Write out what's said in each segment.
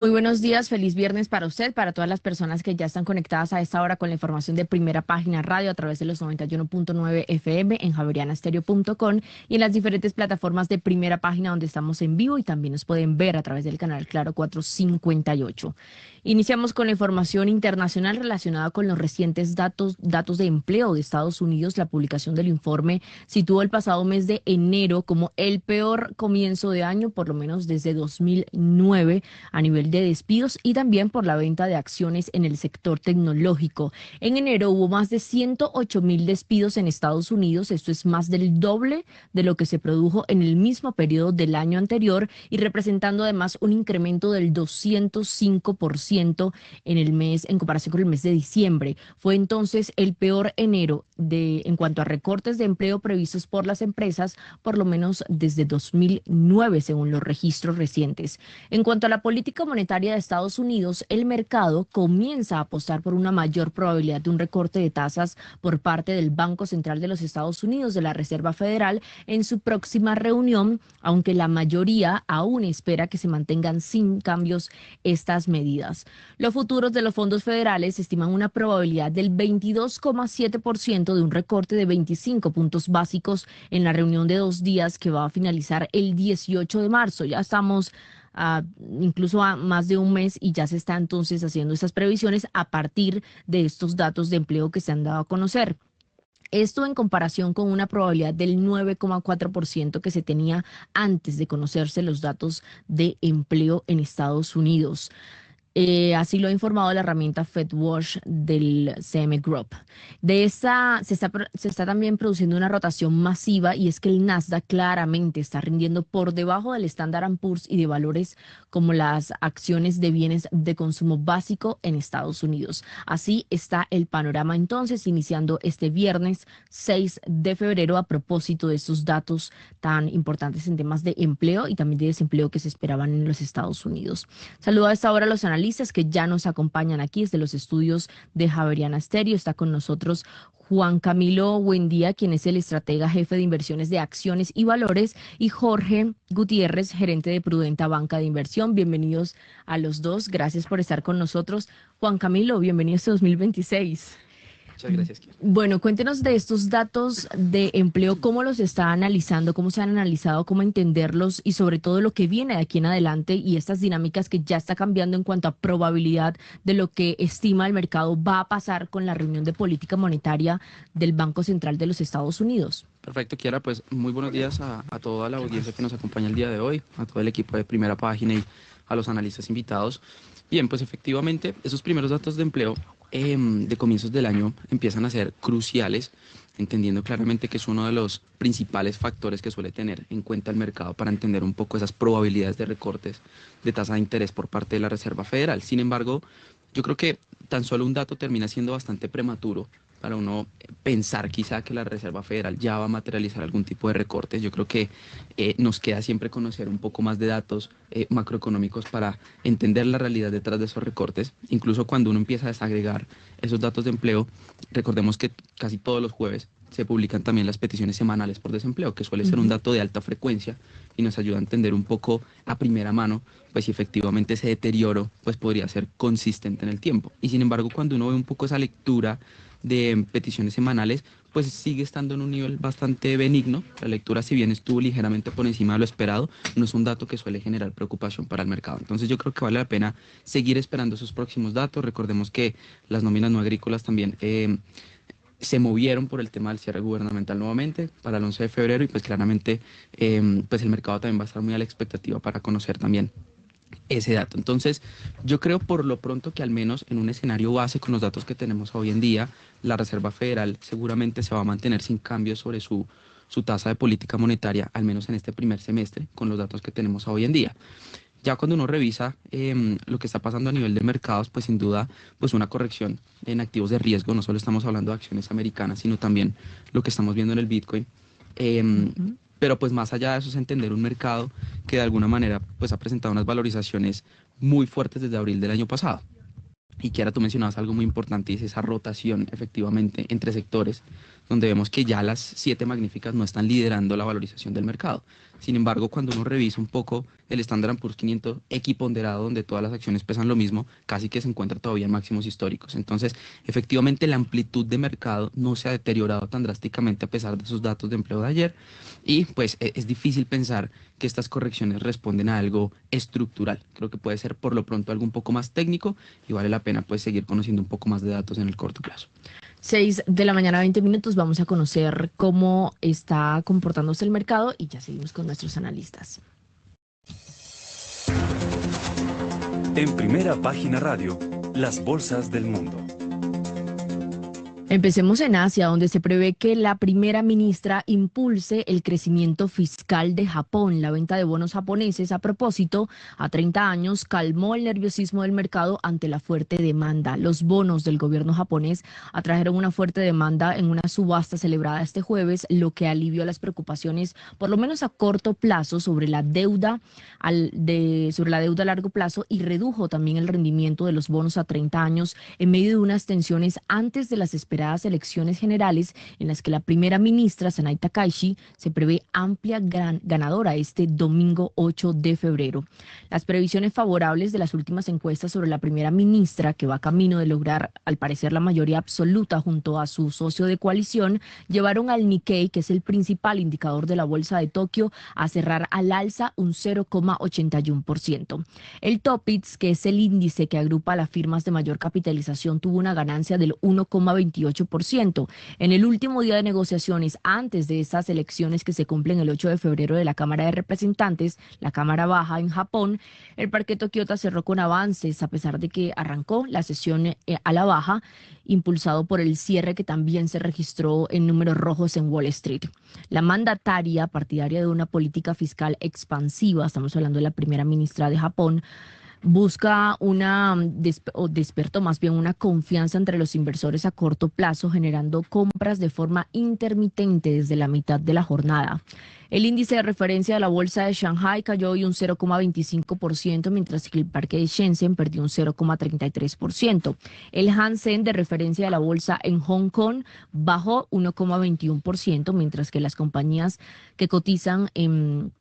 Muy buenos días, feliz viernes para usted, para todas las personas que ya están conectadas a esta hora con la información de Primera Página Radio a través de los 91.9 FM en javerianastereo.com y en las diferentes plataformas de Primera Página donde estamos en vivo y también nos pueden ver a través del canal Claro 458. Iniciamos con la información internacional relacionada con los recientes datos de empleo de Estados Unidos. La publicación del informe situó el pasado mes de enero como el peor comienzo de año, por lo menos desde 2009 a nivel de despidos y también por la venta de acciones en el sector tecnológico. En enero hubo más de 108.000 despidos en Estados Unidos, esto es más del doble de lo que se produjo en el mismo periodo del año anterior y representando además un incremento del 205% en el mes en comparación con el mes de diciembre. Fue entonces el peor enero en cuanto a recortes de empleo previstos por las empresas, por lo menos desde 2009, según los registros recientes. En cuanto a la política monetaria de Estados Unidos, el mercado comienza a apostar por una mayor probabilidad de un recorte de tasas por parte del Banco Central de los Estados Unidos, de la Reserva Federal, en su próxima reunión, aunque la mayoría aún espera que se mantengan sin cambios estas medidas. Los futuros de los fondos federales estiman una probabilidad del 22,7% de un recorte de 25 puntos básicos en la reunión de 2 días que va a finalizar el 18 de marzo. Ya estamos incluso a más de un mes y ya se está entonces haciendo estas previsiones a partir de estos datos de empleo que se han dado a conocer. Esto en comparación con una probabilidad del 9,4% que se tenía antes de conocerse los datos de empleo en Estados Unidos. Así lo ha informado la herramienta FedWatch del CM Group. De esta se está también produciendo una rotación masiva y es que el Nasdaq claramente está rindiendo por debajo del Standard Poor's y de valores como las acciones de bienes de consumo básico en Estados Unidos. Así está el panorama entonces, iniciando este viernes 6 de febrero a propósito de estos datos tan importantes en temas de empleo y también de desempleo que se esperaban en los Estados Unidos. Saludo a esta hora a los analistas que ya nos acompañan aquí desde los estudios de Javeriana Stereo. Está con nosotros Juan Camilo Buendía, quien es el estratega jefe de inversiones de acciones y valores, y Jorge Gutiérrez, gerente de Prudenta Banca de Inversión. Bienvenidos a los dos. Gracias por estar con nosotros. Juan Camilo, bienvenido a este 2026. Muchas gracias, Kiara. Bueno, cuéntenos de estos datos de empleo, cómo los está analizando, cómo se han analizado, cómo entenderlos y sobre todo lo que viene de aquí en adelante y estas dinámicas que ya está cambiando en cuanto a probabilidad de lo que estima el mercado va a pasar con la reunión de política monetaria del Banco Central de los Estados Unidos. Perfecto, Kiara, pues muy buenos días a toda la audiencia que nos acompaña el día de hoy, a todo el equipo de Primera Página y a los analistas invitados. Bien, pues efectivamente, esos primeros datos de empleo de comienzos del año empiezan a ser cruciales, entendiendo claramente que es uno de los principales factores que suele tener en cuenta el mercado para entender un poco esas probabilidades de recortes de tasa de interés por parte de la Reserva Federal. Sin embargo, yo creo que tan solo un dato termina siendo bastante prematuro para uno pensar quizá que la Reserva Federal ya va a materializar algún tipo de recortes. Yo creo que nos queda siempre conocer un poco más de datos macroeconómicos para entender la realidad detrás de esos recortes. Incluso cuando uno empieza a desagregar esos datos de empleo, recordemos que casi todos los jueves se publican también las peticiones semanales por desempleo, que suele ser un dato de alta frecuencia y nos ayuda a entender un poco a primera mano, pues si efectivamente ese deterioro pues podría ser consistente en el tiempo. Y sin embargo, cuando uno ve un poco esa lectura de peticiones semanales, pues sigue estando en un nivel bastante benigno. La lectura, si bien estuvo ligeramente por encima de lo esperado, no es un dato que suele generar preocupación para el mercado. Entonces yo creo que vale la pena seguir esperando esos próximos datos. Recordemos que las nóminas no agrícolas también se movieron por el tema del cierre gubernamental nuevamente para el 11 de febrero y pues claramente pues el mercado también va a estar muy a la expectativa para conocer también ese dato. Entonces, yo creo por lo pronto que al menos en un escenario base con los datos que tenemos hoy en día, la Reserva Federal seguramente se va a mantener sin cambios sobre su tasa de política monetaria, al menos en este primer semestre, con los datos que tenemos hoy en día. Ya cuando uno revisa lo que está pasando a nivel de mercados, pues sin duda, pues una corrección en activos de riesgo, no solo estamos hablando de acciones americanas, sino también lo que estamos viendo en el Bitcoin. Pero pues más allá de eso es entender un mercado que de alguna manera pues ha presentado unas valorizaciones muy fuertes desde abril del año pasado. Y que ahora tú mencionabas algo muy importante y es esa rotación efectivamente entre sectores, donde vemos que ya las siete magníficas no están liderando la valorización del mercado, Sin embargo, cuando uno revisa un poco el Standard Poor's 500 equiponderado, donde todas las acciones pesan lo mismo, casi que se encuentra todavía en máximos históricos. Entonces, efectivamente, la amplitud de mercado no se ha deteriorado tan drásticamente a pesar de esos datos de empleo de ayer. Y pues es difícil pensar que estas correcciones responden a algo estructural. Creo que puede ser por lo pronto algo un poco más técnico y vale la pena pues seguir conociendo un poco más de datos en el corto plazo. 6 de la mañana, 20 minutos. Vamos a conocer cómo está comportándose el mercado y ya seguimos con nuestros analistas. En Primera Página Radio, las bolsas del mundo. Empecemos en Asia, donde se prevé que la primera ministra impulse el crecimiento fiscal de Japón. La venta de bonos japoneses, a propósito, a 30 años, calmó el nerviosismo del mercado ante la fuerte demanda. Los bonos del gobierno japonés atrajeron una fuerte demanda en una subasta celebrada este jueves, lo que alivió las preocupaciones, por lo menos a corto plazo, sobre la deuda a largo plazo y redujo también el rendimiento de los bonos a 30 años en medio de unas tensiones antes de las esperadas elecciones generales en las que la primera ministra, Sanai Takaichi, se prevé amplia ganadora este domingo 8 de febrero. Las previsiones favorables de las últimas encuestas sobre la primera ministra, que va camino de lograr al parecer la mayoría absoluta junto a su socio de coalición, llevaron al Nikkei, que es el principal indicador de la bolsa de Tokio, a cerrar al alza un 0,81%. El Topix, que es el índice que agrupa a las firmas de mayor capitalización, tuvo una ganancia del 1,28%. En el último día de negociaciones antes de estas elecciones que se cumplen el 8 de febrero de la Cámara de Representantes, la Cámara Baja en Japón, el parque Tokiota cerró con avances a pesar de que arrancó la sesión a la baja, impulsado por el cierre que también se registró en números rojos en Wall Street. La mandataria, partidaria de una política fiscal expansiva, estamos hablando de la primera ministra de Japón, busca despertó más bien una confianza entre los inversores a corto plazo, generando compras de forma intermitente desde la mitad de la jornada. El índice de referencia de la bolsa de Shanghai cayó hoy un 0,25%, mientras que el parque de Shenzhen perdió un 0,33%. El Hang de referencia de la bolsa en Hong Kong bajó 1,21%, mientras que las compañías que cotizan en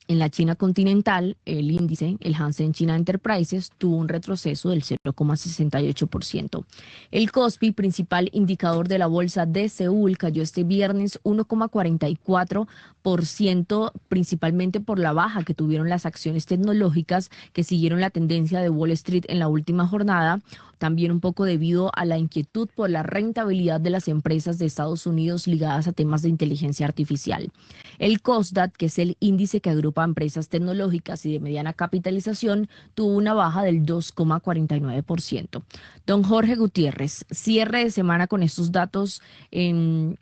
la China continental, el índice, el Hang Seng China Enterprises, tuvo un retroceso del 0,68%. El Kospi, principal indicador de la bolsa de Seúl, cayó este viernes 1,44%, principalmente por la baja que tuvieron las acciones tecnológicas que siguieron la tendencia de Wall Street en la última jornada, también un poco debido a la inquietud por la rentabilidad de las empresas de Estados Unidos ligadas a temas de inteligencia artificial. El Kosdaq, que es el índice que agrupa a empresas tecnológicas y de mediana capitalización, tuvo una baja del 2,49%. Don Jorge Gutiérrez, cierre de semana con estos datos en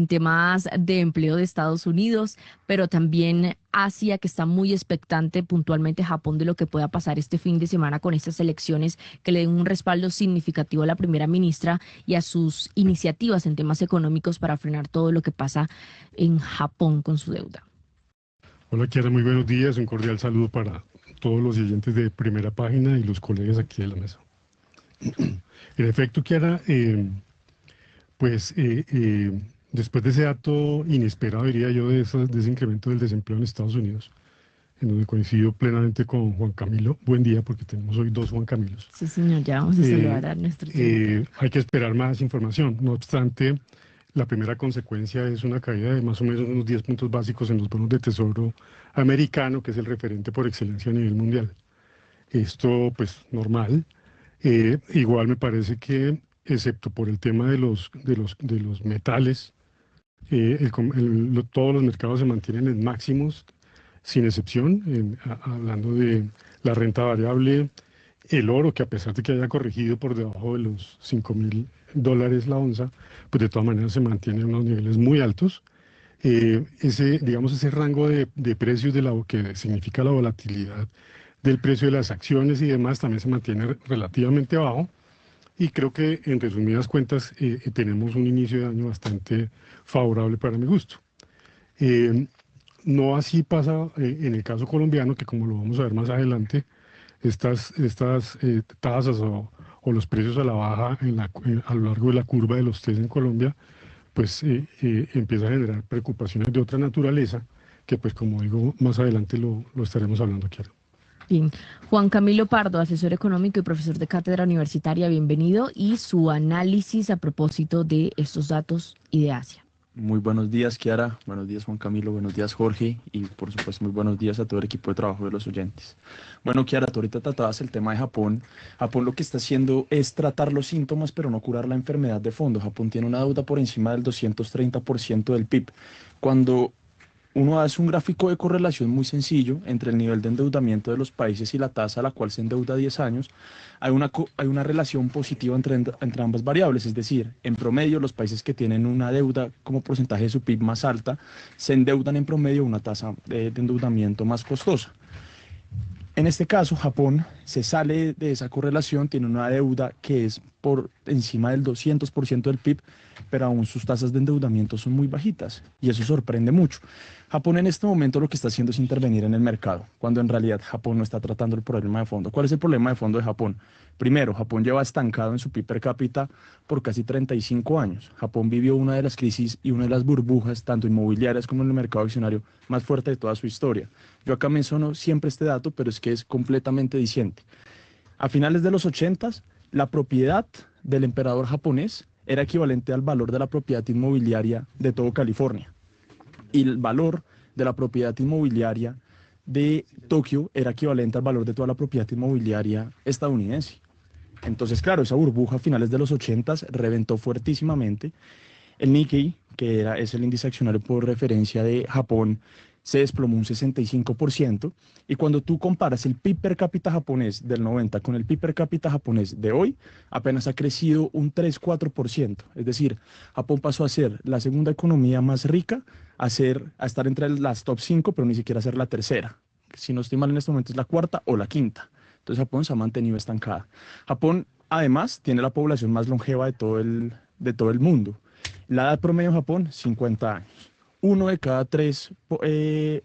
temas de empleo de Estados Unidos, pero también Asia, que está muy expectante, puntualmente Japón, de lo que pueda pasar este fin de semana con estas elecciones que le den un respaldo significativo a la primera ministra y a sus iniciativas en temas económicos para frenar todo lo que pasa en Japón con su deuda. Hola, Kiara, muy buenos días. Un cordial saludo para todos los oyentes de Primera Página y los colegas aquí de la mesa. En efecto, Kiara, después de ese dato inesperado, diría yo, de ese incremento del desempleo en Estados Unidos, en donde coincido plenamente con Juan Camilo. Buen día, porque tenemos hoy dos Juan Camilos. Sí, señor, ya vamos a saludar a nuestro hay que esperar más información. No obstante, la primera consecuencia es una caída de más o menos unos 10 puntos básicos en los bonos de tesoro americano, que es el referente por excelencia a nivel mundial. Esto, pues, normal. Igual me parece que, excepto por el tema de los metales, todos los mercados se mantienen en máximos, sin excepción, hablando de la renta variable, el oro, que a pesar de que haya corregido por debajo de los $5.000 la onza, pues de todas maneras se mantiene en unos niveles muy altos. Ese rango de precios de que significa la volatilidad del precio de las acciones y demás también se mantiene relativamente bajo. Y creo que, en resumidas cuentas, tenemos un inicio de año bastante favorable para mi gusto. No así pasa en el caso colombiano, que como lo vamos a ver más adelante, estas tasas o los precios a la baja a lo largo de la curva de los test en Colombia, pues empieza a generar preocupaciones de otra naturaleza, que pues como digo, más adelante lo estaremos hablando, Kiara. Bien. Juan Camilo Pardo, asesor económico y profesor de cátedra universitaria, bienvenido, y su análisis a propósito de estos datos y de Asia. Muy buenos días, Kiara. Buenos días, Juan Camilo. Buenos días, Jorge. Y por supuesto, muy buenos días a todo el equipo de trabajo de los oyentes. Bueno, Kiara, tú ahorita tratabas el tema de Japón. Japón lo que está haciendo es tratar los síntomas, pero no curar la enfermedad de fondo. Japón tiene una deuda por encima del 230% del PIB. Cuando uno hace un gráfico de correlación muy sencillo entre el nivel de endeudamiento de los países y la tasa a la cual se endeuda a 10 años, hay una relación positiva entre ambas variables, es decir, en promedio los países que tienen una deuda como porcentaje de su PIB más alta se endeudan en promedio a una tasa de endeudamiento más costosa. En este caso, Japón se sale de esa correlación, tiene una deuda que es por encima del 200% del PIB, pero aún sus tasas de endeudamiento son muy bajitas y eso sorprende mucho. Japón en este momento lo que está haciendo es intervenir en el mercado, cuando en realidad Japón no está tratando el problema de fondo. ¿Cuál es el problema de fondo de Japón? Primero, Japón lleva estancado en su PIB per cápita por casi 35 años. Japón vivió una de las crisis y una de las burbujas, tanto inmobiliarias como en el mercado accionario, más fuerte de toda su historia. Yo acá menciono siempre este dato, pero es que es completamente diciente. A finales de los 80s, la propiedad del emperador japonés era equivalente al valor de la propiedad inmobiliaria de todo California. Y el valor de la propiedad inmobiliaria de Tokio era equivalente al valor de toda la propiedad inmobiliaria estadounidense. Entonces, claro, esa burbuja a finales de los 80s reventó fuertísimamente. El Nikkei, es el índice accionario por referencia de Japón, se desplomó un 65%, y cuando tú comparas el PIB per cápita japonés del 90 con el PIB per cápita japonés de hoy, apenas ha crecido un 3-4%. Es decir, Japón pasó a ser la segunda economía más rica, a estar entre las top 5, pero ni siquiera a ser la tercera. Si no estoy mal, en este momento es la cuarta o la quinta. Entonces Japón se ha mantenido estancada. Japón, además, tiene la población más longeva de todo el mundo. La edad promedio en Japón, 50 años. 1 de cada 3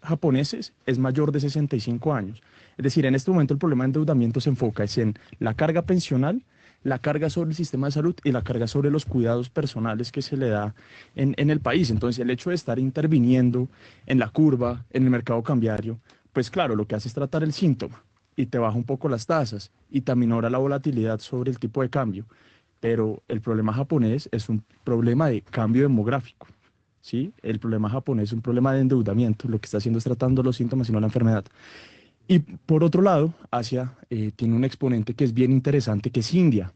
japoneses es mayor de 65 años. Es decir, en este momento el problema de endeudamiento se enfoca en la carga pensional, la carga sobre el sistema de salud y la carga sobre los cuidados personales que se le da en el país. Entonces, el hecho de estar interviniendo en la curva, en el mercado cambiario, pues claro, lo que hace es tratar el síntoma y te baja un poco las tasas y te aminora la volatilidad sobre el tipo de cambio. Pero el problema japonés es un problema de cambio demográfico. ¿Sí? El problema japonés es un problema de endeudamiento, lo que está haciendo es tratando los síntomas y no la enfermedad. Y por otro lado, Asia tiene un exponente que es bien interesante, que es India.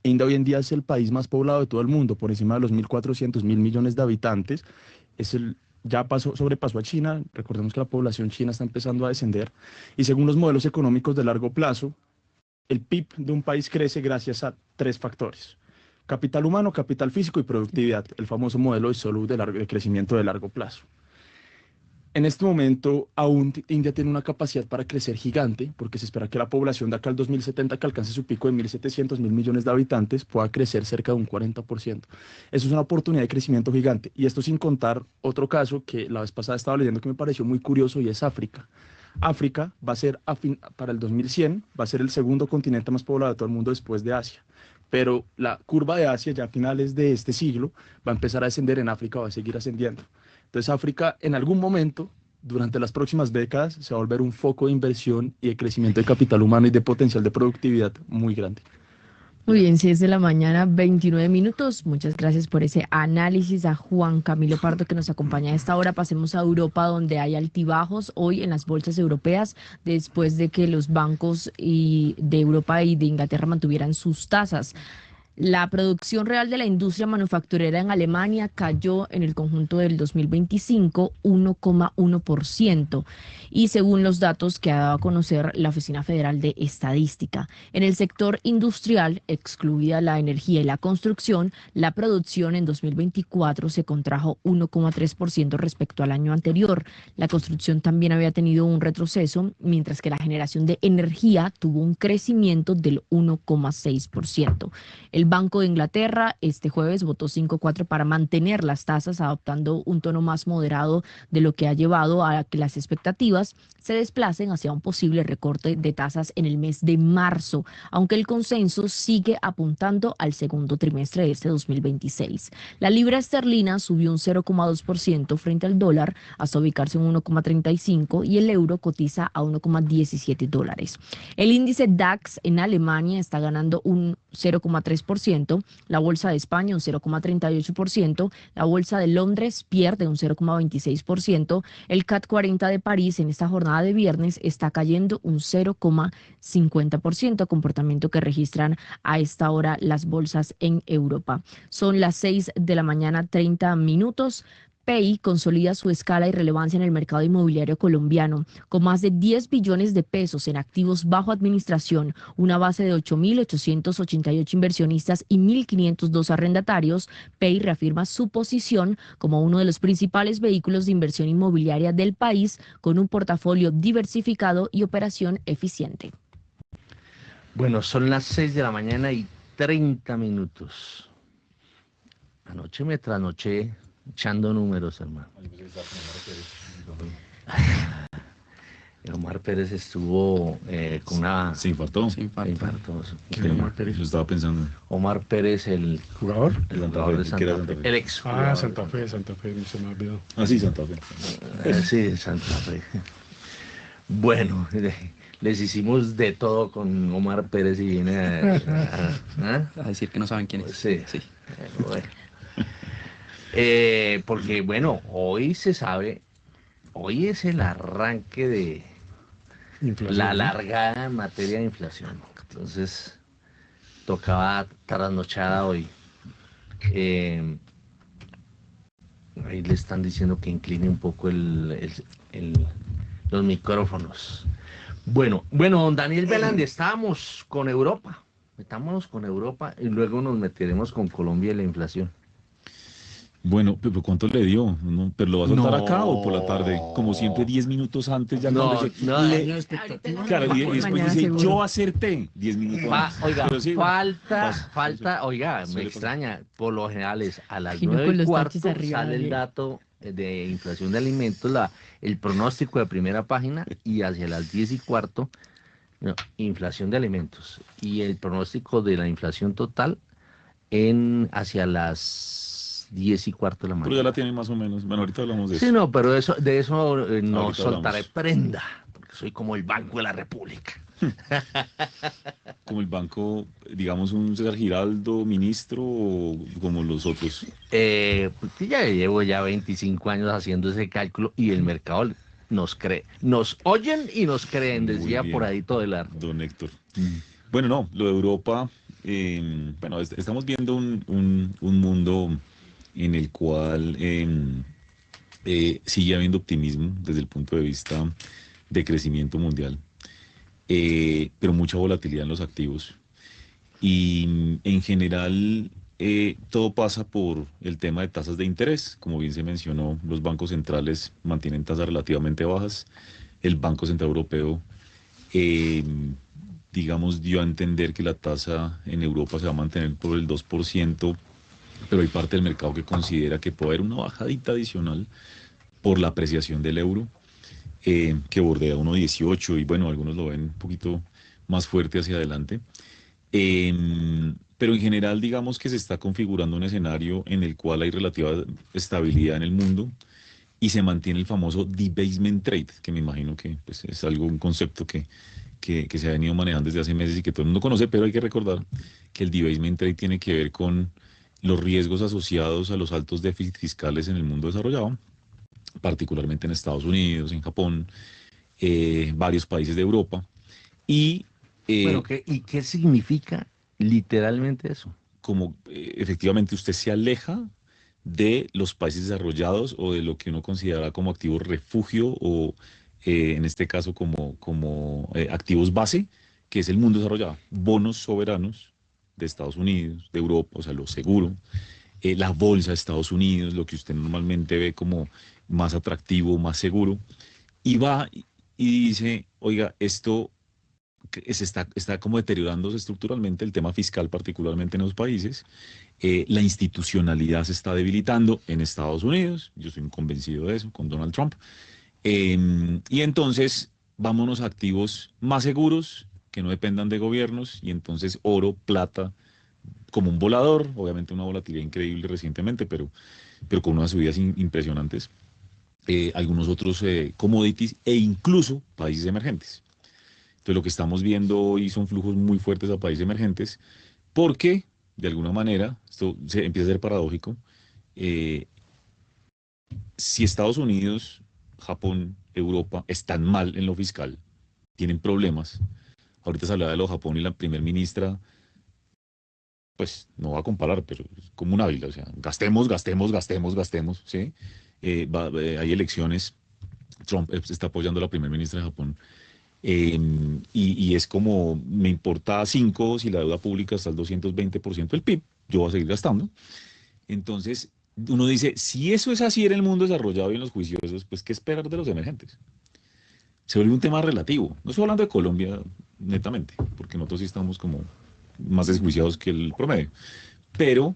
India hoy en día es el país más poblado de todo el mundo, por encima de los 1.400.000 millones de habitantes. Sobrepasó a China. Recordemos que la población china está empezando a descender, y según los modelos económicos de largo plazo, el PIB de un país crece gracias a 3 factores: capital humano, capital físico y productividad, el famoso modelo de Solow de crecimiento de largo plazo. En este momento, aún India tiene una capacidad para crecer gigante, porque se espera que la población de acá al 2070, que alcance su pico de 1.700.000 millones de habitantes, pueda crecer cerca de un 40%. Eso es una oportunidad de crecimiento gigante. Y esto sin contar otro caso que la vez pasada estaba leyendo que me pareció muy curioso, y es África. África va a ser, para el 2100, va a ser el segundo continente más poblado de todo el mundo después de Asia. Pero la curva de Asia ya a finales de este siglo va a empezar a descender, en África va a seguir ascendiendo. Entonces África en algún momento, durante las próximas décadas, se va a volver un foco de inversión y de crecimiento de capital humano y de potencial de productividad muy grande. Muy bien, 6 de la mañana, 29 minutos. Muchas gracias por ese análisis a Juan Camilo Pardo, que nos acompaña a esta hora. Pasemos a Europa, donde hay altibajos hoy en las bolsas europeas, después de que los bancos de Europa y de Inglaterra mantuvieran sus tasas. La producción real de la industria manufacturera en Alemania cayó en el conjunto del 2025 1,1%, y según los datos que ha dado a conocer la Oficina Federal de Estadística. En el sector industrial, excluida la energía y la construcción, la producción en 2024 se contrajo 1,3% respecto al año anterior. La construcción también había tenido un retroceso, mientras que la generación de energía tuvo un crecimiento del 1,6%. El Banco de Inglaterra este jueves votó 5-4 para mantener las tasas, adoptando un tono más moderado de lo que ha llevado a que las expectativas se desplacen hacia un posible recorte de tasas en el mes de marzo, aunque el consenso sigue apuntando al segundo trimestre de este 2026. La libra esterlina subió un 0,2% frente al dólar hasta ubicarse en 1,35 y el euro cotiza a 1,17 dólares. El índice DAX en Alemania está ganando un 0,3%, la bolsa de España un 0,38%, la bolsa de Londres pierde un 0,26%, el CAC 40 de París en esta jornada de viernes está cayendo un 0,50%, comportamiento que registran a esta hora las bolsas en Europa. Son las 6 de la mañana, 30 minutos. PEI consolida su escala y relevancia en el mercado inmobiliario colombiano, con más de 10 billones de pesos en activos bajo administración, una base de 8.888 inversionistas y 1.502 arrendatarios. PEI reafirma su posición como uno de los principales vehículos de inversión inmobiliaria del país, con un portafolio diversificado y operación eficiente. Bueno, son las 6 de la mañana y 30 minutos. Anoche me trasnoché echando números, hermano. Omar Pérez estuvo con una... ¿Se infartó? Se infartó. ¿Quién Omar Pérez? Yo estaba pensando. Omar Pérez, el ¿Jugador? el entrenador de Santa Fe. El ex Santa Fe, se me ha olvidado. Sí, Santa Fe. Sí, Santa Fe. Bueno, les hicimos de todo con Omar Pérez y viene A decir que no saben quién es. Sí. Bueno. Porque, bueno, hoy se sabe, hoy es el arranque de Inflación, la ¿no? largada en materia de inflación. Entonces, tocaba trasnochada hoy. Ahí le están diciendo que incline un poco los micrófonos. Bueno, don Daniel Velandia, estábamos con Europa. Metámonos con Europa y luego nos meteremos con Colombia y la inflación. Bueno, pero ¿cuánto le dio? ¿No? ¿Pero lo va a soltar No. acá o por la tarde? Como siempre, 10 minutos antes ya No, cuando no, le- Claro, y después Mañana dice, seguro. yo acerté 10 minutos antes. Oiga, Pero sí, falta, oiga, Suele me pasar. extraña, por lo general es a las Imagino 9 con y los cuarto taches arriba, sale el Daniel. dato de inflación de alimentos, el pronóstico de primera página, y hacia las 10 y cuarto, no, inflación de alimentos, y el pronóstico de la inflación total hacia las 10 y cuarto de la Pero ya mañana. la tiene más o menos. Bueno, ahorita hablamos de Sí, eso. no, pero de eso no Ahorita soltaré hablamos. prenda, porque soy como el Banco de la República. Como el banco, digamos, un César Giraldo, ministro, o como los otros. Pues que ya llevo 25 años haciendo ese cálculo y el mercado nos cree. Nos oyen y nos creen, Muy decía bien. por ahí todo el arte. Don Héctor. Bueno, no, lo de Europa, bueno, estamos viendo un mundo en el cual sigue habiendo optimismo desde el punto de vista de crecimiento mundial, pero mucha volatilidad en los activos. Y en general, todo pasa por el tema de tasas de interés. Como bien se mencionó, los bancos centrales mantienen tasas relativamente bajas. El Banco Central Europeo, digamos, dio a entender que la tasa en Europa se va a mantener por el 2%, pero hay parte del mercado que considera que puede haber una bajadita adicional por la apreciación del euro, que bordea 1,18 y bueno, algunos lo ven un poquito más fuerte hacia adelante. Pero en general, digamos que se está configurando un escenario en el cual hay relativa estabilidad en el mundo y se mantiene el famoso debasement trade, que me imagino que pues, es un concepto que se ha venido manejando desde hace meses y que todo el mundo conoce, pero hay que recordar que el debasement trade tiene que ver con los riesgos asociados a los altos déficits fiscales en el mundo desarrollado, particularmente en Estados Unidos, en Japón, varios países de Europa. Y Bueno, ¿y qué significa literalmente eso? como efectivamente usted se aleja de los países desarrollados o de lo que uno considera como activos refugio o en este caso como activos base, que es el mundo desarrollado, bonos soberanos de Estados Unidos, de Europa, o sea, lo seguro, la bolsa de Estados Unidos, lo que usted normalmente ve como más atractivo, más seguro, y va y dice, oiga, esto que está como deteriorándose estructuralmente el tema fiscal, particularmente en los países. La institucionalidad se está debilitando en Estados Unidos, yo soy un convencido de eso, con Donald Trump. Y entonces vámonos a activos más seguros, que no dependan de gobiernos, y entonces oro, plata, como un volador, obviamente una volatilidad increíble recientemente, pero con unas subidas impresionantes. Algunos otros commodities e incluso países emergentes. Entonces lo que estamos viendo hoy son flujos muy fuertes a países emergentes, porque de alguna manera, esto se empieza a ser paradójico, si Estados Unidos, Japón, Europa están mal en lo fiscal, tienen problemas. Ahorita se hablaba de lo Japón y la primer ministra, pues no va a comparar, pero es como un Ávila, o sea, gastemos, ¿sí? Hay elecciones, Trump está apoyando a la primera ministra de Japón, y es como, me importa 5 si la deuda pública está al 220% del PIB, yo voy a seguir gastando. Entonces, uno dice, si eso es así en el mundo desarrollado y en los juiciosos, pues ¿qué esperar de los emergentes? Se vuelve un tema relativo. No estoy hablando de Colombia netamente, porque nosotros sí estamos como más desjuiciados que el promedio. Pero,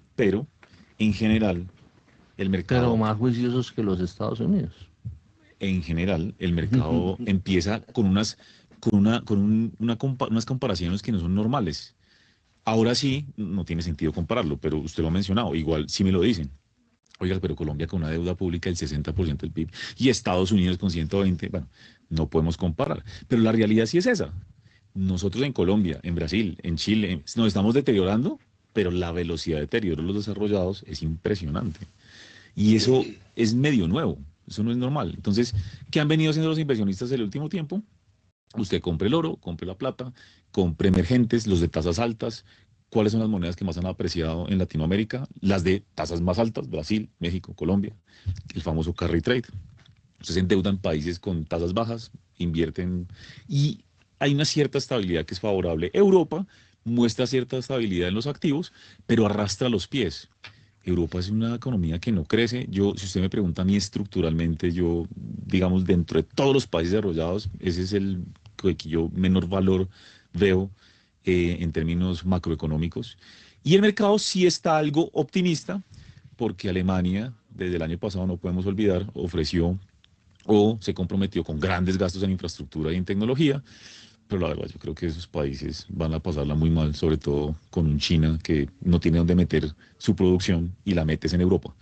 en general, el mercado... Pero más juiciosos que los Estados Unidos. En general, el mercado empieza con unas comparaciones que no son normales. Ahora sí, no tiene sentido compararlo, pero usted lo ha mencionado, igual sí me lo dicen. Oiga, pero Colombia con una deuda pública del 60% del PIB y Estados Unidos con 120, bueno, no podemos comparar. Pero la realidad sí es esa. Nosotros en Colombia, en Brasil, en Chile, nos estamos deteriorando, pero la velocidad de deterioro de los desarrollados es impresionante. Y eso es medio nuevo, eso no es normal. Entonces, ¿qué han venido haciendo los inversionistas el último tiempo? Usted compre el oro, compre la plata, compre emergentes, los de tasas altas. ¿Cuáles son las monedas que más han apreciado en Latinoamérica? Las de tasas más altas, Brasil, México, Colombia, el famoso carry trade. Ustedes endeudan países con tasas bajas, invierten y hay una cierta estabilidad que es favorable. Europa muestra cierta estabilidad en los activos, pero arrastra los pies. Europa es una economía que no crece. Si usted me pregunta a mí estructuralmente, yo, digamos, dentro de todos los países desarrollados, ese es el que yo menor valor veo en términos macroeconómicos. Y el mercado sí está algo optimista, porque Alemania, desde el año pasado, no podemos olvidar, ofreció o se comprometió con grandes gastos en infraestructura y en tecnología, pero la verdad yo creo que esos países van a pasarla muy mal, sobre todo con un China que no tiene dónde meter su producción y la metes en Europa.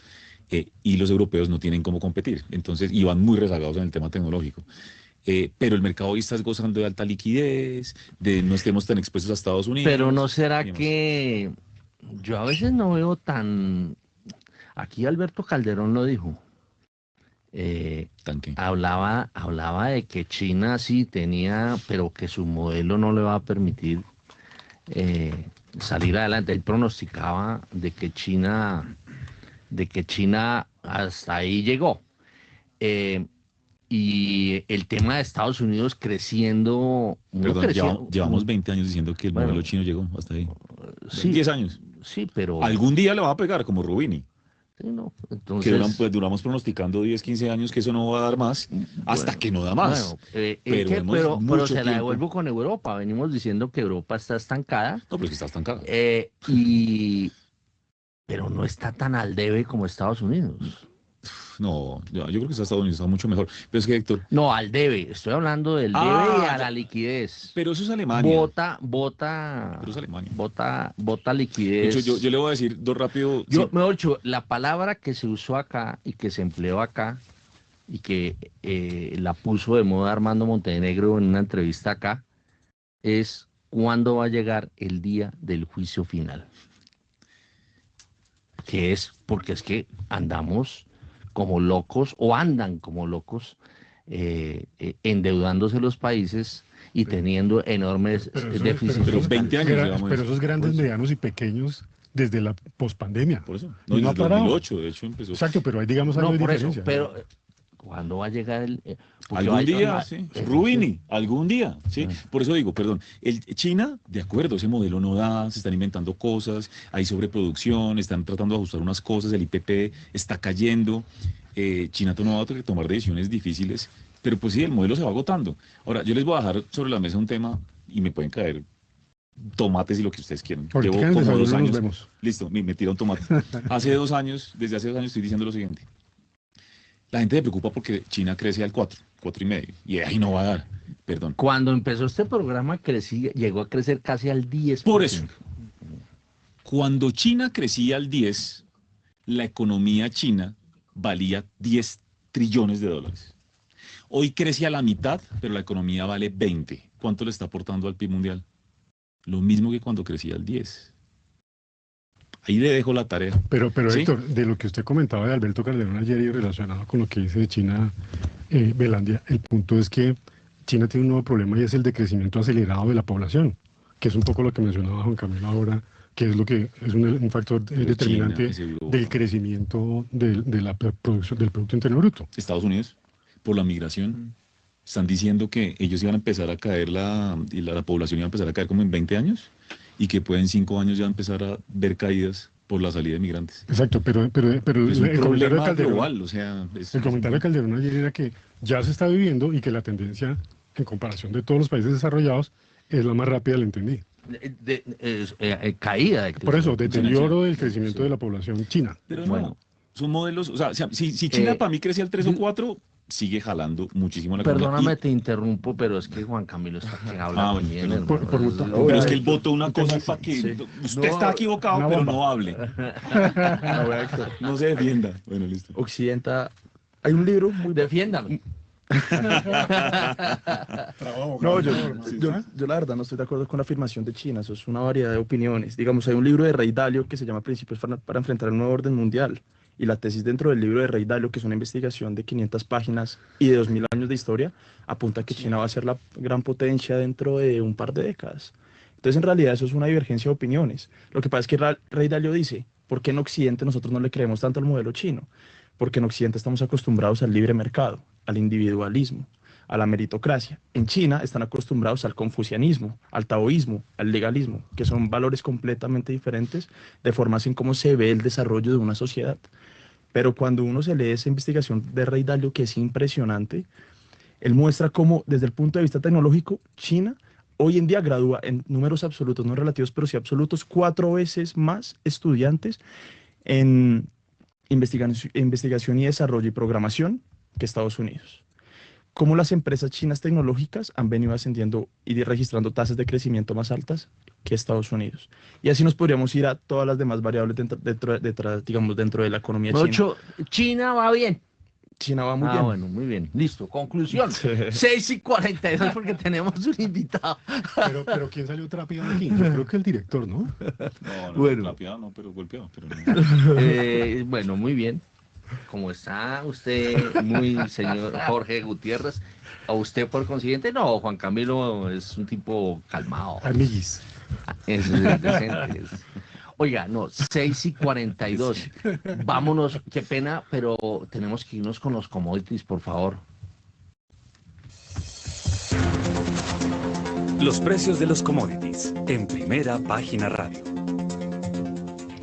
Y los europeos no tienen cómo competir, entonces, y van muy rezagados en el tema tecnológico. Pero el mercado hoy está gozando de alta liquidez, de no estemos tan expuestos a Estados Unidos. Pero ¿no será que yo a veces no veo tan... Aquí Alberto Calderón lo dijo. Hablaba de que China sí tenía, pero que su modelo no le va a permitir salir adelante. Él pronosticaba de que China hasta ahí llegó. Y el tema de Estados Unidos creciendo... Llevamos 20 años diciendo que el modelo chino llegó hasta ahí. Sí, 10 años. Sí, pero... Algún día le va a pegar, como Rubini. Sí, no. Entonces, que duramos pronosticando 10, 15 años que eso no va a dar más, hasta que no da más. Pero se la devuelvo con Europa. Venimos diciendo que Europa está estancada. No, pero es que está estancada. Pero no está tan al debe como Estados Unidos. No, yo creo que Estados Unidos está mucho mejor. Pero es que, Héctor... No, al debe. Estoy hablando del debe y a la liquidez. Pero eso es Alemania. Pero es Alemania. Bota liquidez. De hecho, yo le voy a decir dos rápido... Mejor dicho, la palabra que se usó acá y que se empleó acá y que la puso de moda Armando Montenegro en una entrevista acá es ¿cuándo va a llegar el día del juicio final? Que es porque es que andamos como locos o andan como locos endeudándose los países y teniendo enormes déficits. Pero 20 años. Pero esos grandes, medianos y pequeños desde la pospandemia. Por eso. No, desde 2008, de hecho, empezó. Exacto, pero hay, digamos, algo de diferencia. Eso, pero ¿cuándo va a llegar el...? Algún día, sí. Rubini, algún día, sí. Por eso digo, perdón, China, de acuerdo, ese modelo no da, se están inventando cosas, hay sobreproducción, están tratando de ajustar unas cosas, el IPP está cayendo, China no va a tomar decisiones difíciles, pero pues sí, el modelo se va agotando. Ahora, yo les voy a dejar sobre la mesa un tema y me pueden caer tomates y lo que ustedes quieran. Ahorita Llevo en el como 2 desayuno nos años. vemos. Listo, me tira un tomate. Desde hace 2 años estoy diciendo lo siguiente. La gente se preocupa porque China crece al 4,5, y ahí no va a dar, perdón. Cuando empezó este programa llegó a crecer casi al 10%. Por eso, cuando China crecía al 10, la economía china valía 10 trillones de dólares. Hoy crece a la mitad, pero la economía vale 20. ¿Cuánto le está aportando al PIB mundial? Lo mismo que cuando crecía al 10. Ahí le dejo la tarea. Pero ¿Sí? Héctor, de lo que usted comentaba de Alberto Calderón ayer y relacionado con lo que dice de China, Belandia, el punto es que China tiene un nuevo problema y es el decrecimiento acelerado de la población, que es un poco lo que mencionaba Juan Camilo ahora, que es lo que es un factor determinante del crecimiento de la producción del Producto Interno Bruto. Estados Unidos, por la migración, están diciendo que ellos iban a empezar a caer, y la población iba a empezar a caer como en 20 años, y que pueden 5 años ya empezar a ver caídas por la salida de migrantes. Exacto, pero Es un el comentario de problema Calderón, global, o sea... el comentario de Calderón ayer era que ya se está viviendo y que la tendencia, en comparación de todos los países desarrollados, es la más rápida, la entendí. Caída de Por eso, deterioro del Sí. crecimiento de la población china. Pero Bueno. no, son modelos, o sea, si China para mí crecía al 3 o 4, sigue jalando muchísimo la economía. Perdóname, Y- te interrumpo, pero es que Juan Camilo está que habla muy bien, bueno, hermano. por gusto. Pero es que él votó una cosa para que... Sí. Usted No, está equivocado, una pero bomba. no hable. No, Héctor. No se defienda. Bueno, listo. Occidenta. Hay un libro muy... Defiéndame. No, yo la verdad no estoy de acuerdo con la afirmación de China, eso es una variedad de opiniones. Digamos, hay un libro de Ray Dalio que se llama Principios para enfrentar el nuevo orden mundial, y la tesis dentro del libro de Ray Dalio, que es una investigación de 500 páginas y de 2000 años de historia, apunta que China va a ser la gran potencia dentro de un par de décadas. Entonces, en realidad, eso es una divergencia de opiniones. Lo que pasa es que Ray Dalio dice, ¿por qué en Occidente nosotros no le creemos tanto al modelo chino? Porque en Occidente estamos acostumbrados al libre mercado, al individualismo, a la meritocracia. En China están acostumbrados al confucianismo, al taoísmo, al legalismo, que son valores completamente diferentes de formas en cómo se ve el desarrollo de una sociedad. Pero cuando uno se lee esa investigación de Ray Dalio, que es impresionante, él muestra cómo, desde el punto de vista tecnológico, China hoy en día gradúa en números absolutos, no relativos, pero sí absolutos, 4 veces más estudiantes en investigación y desarrollo y programación que Estados Unidos. Cómo las empresas chinas tecnológicas han venido ascendiendo y registrando tasas de crecimiento más altas que Estados Unidos. Y así nos podríamos ir a todas las demás variables dentro de la economía china. Mucho, China va bien. China va muy bien. Bueno, muy bien. Listo. Conclusión. 6:42 porque tenemos un invitado. Pero ¿quién salió trapeado aquí? Yo creo que el director, ¿no? No, Bueno. golpeado, no, pero golpeado. Pero no. Bueno, muy bien. ¿Cómo está usted, muy señor Jorge Gutiérrez? ¿A usted por consiguiente? No, Juan Camilo es un tipo calmado. Amiguis. Es decente. Oiga, no, 6:42. Vámonos, qué pena, pero tenemos que irnos con los commodities, por favor. Los precios de los commodities en Primera Página Radio.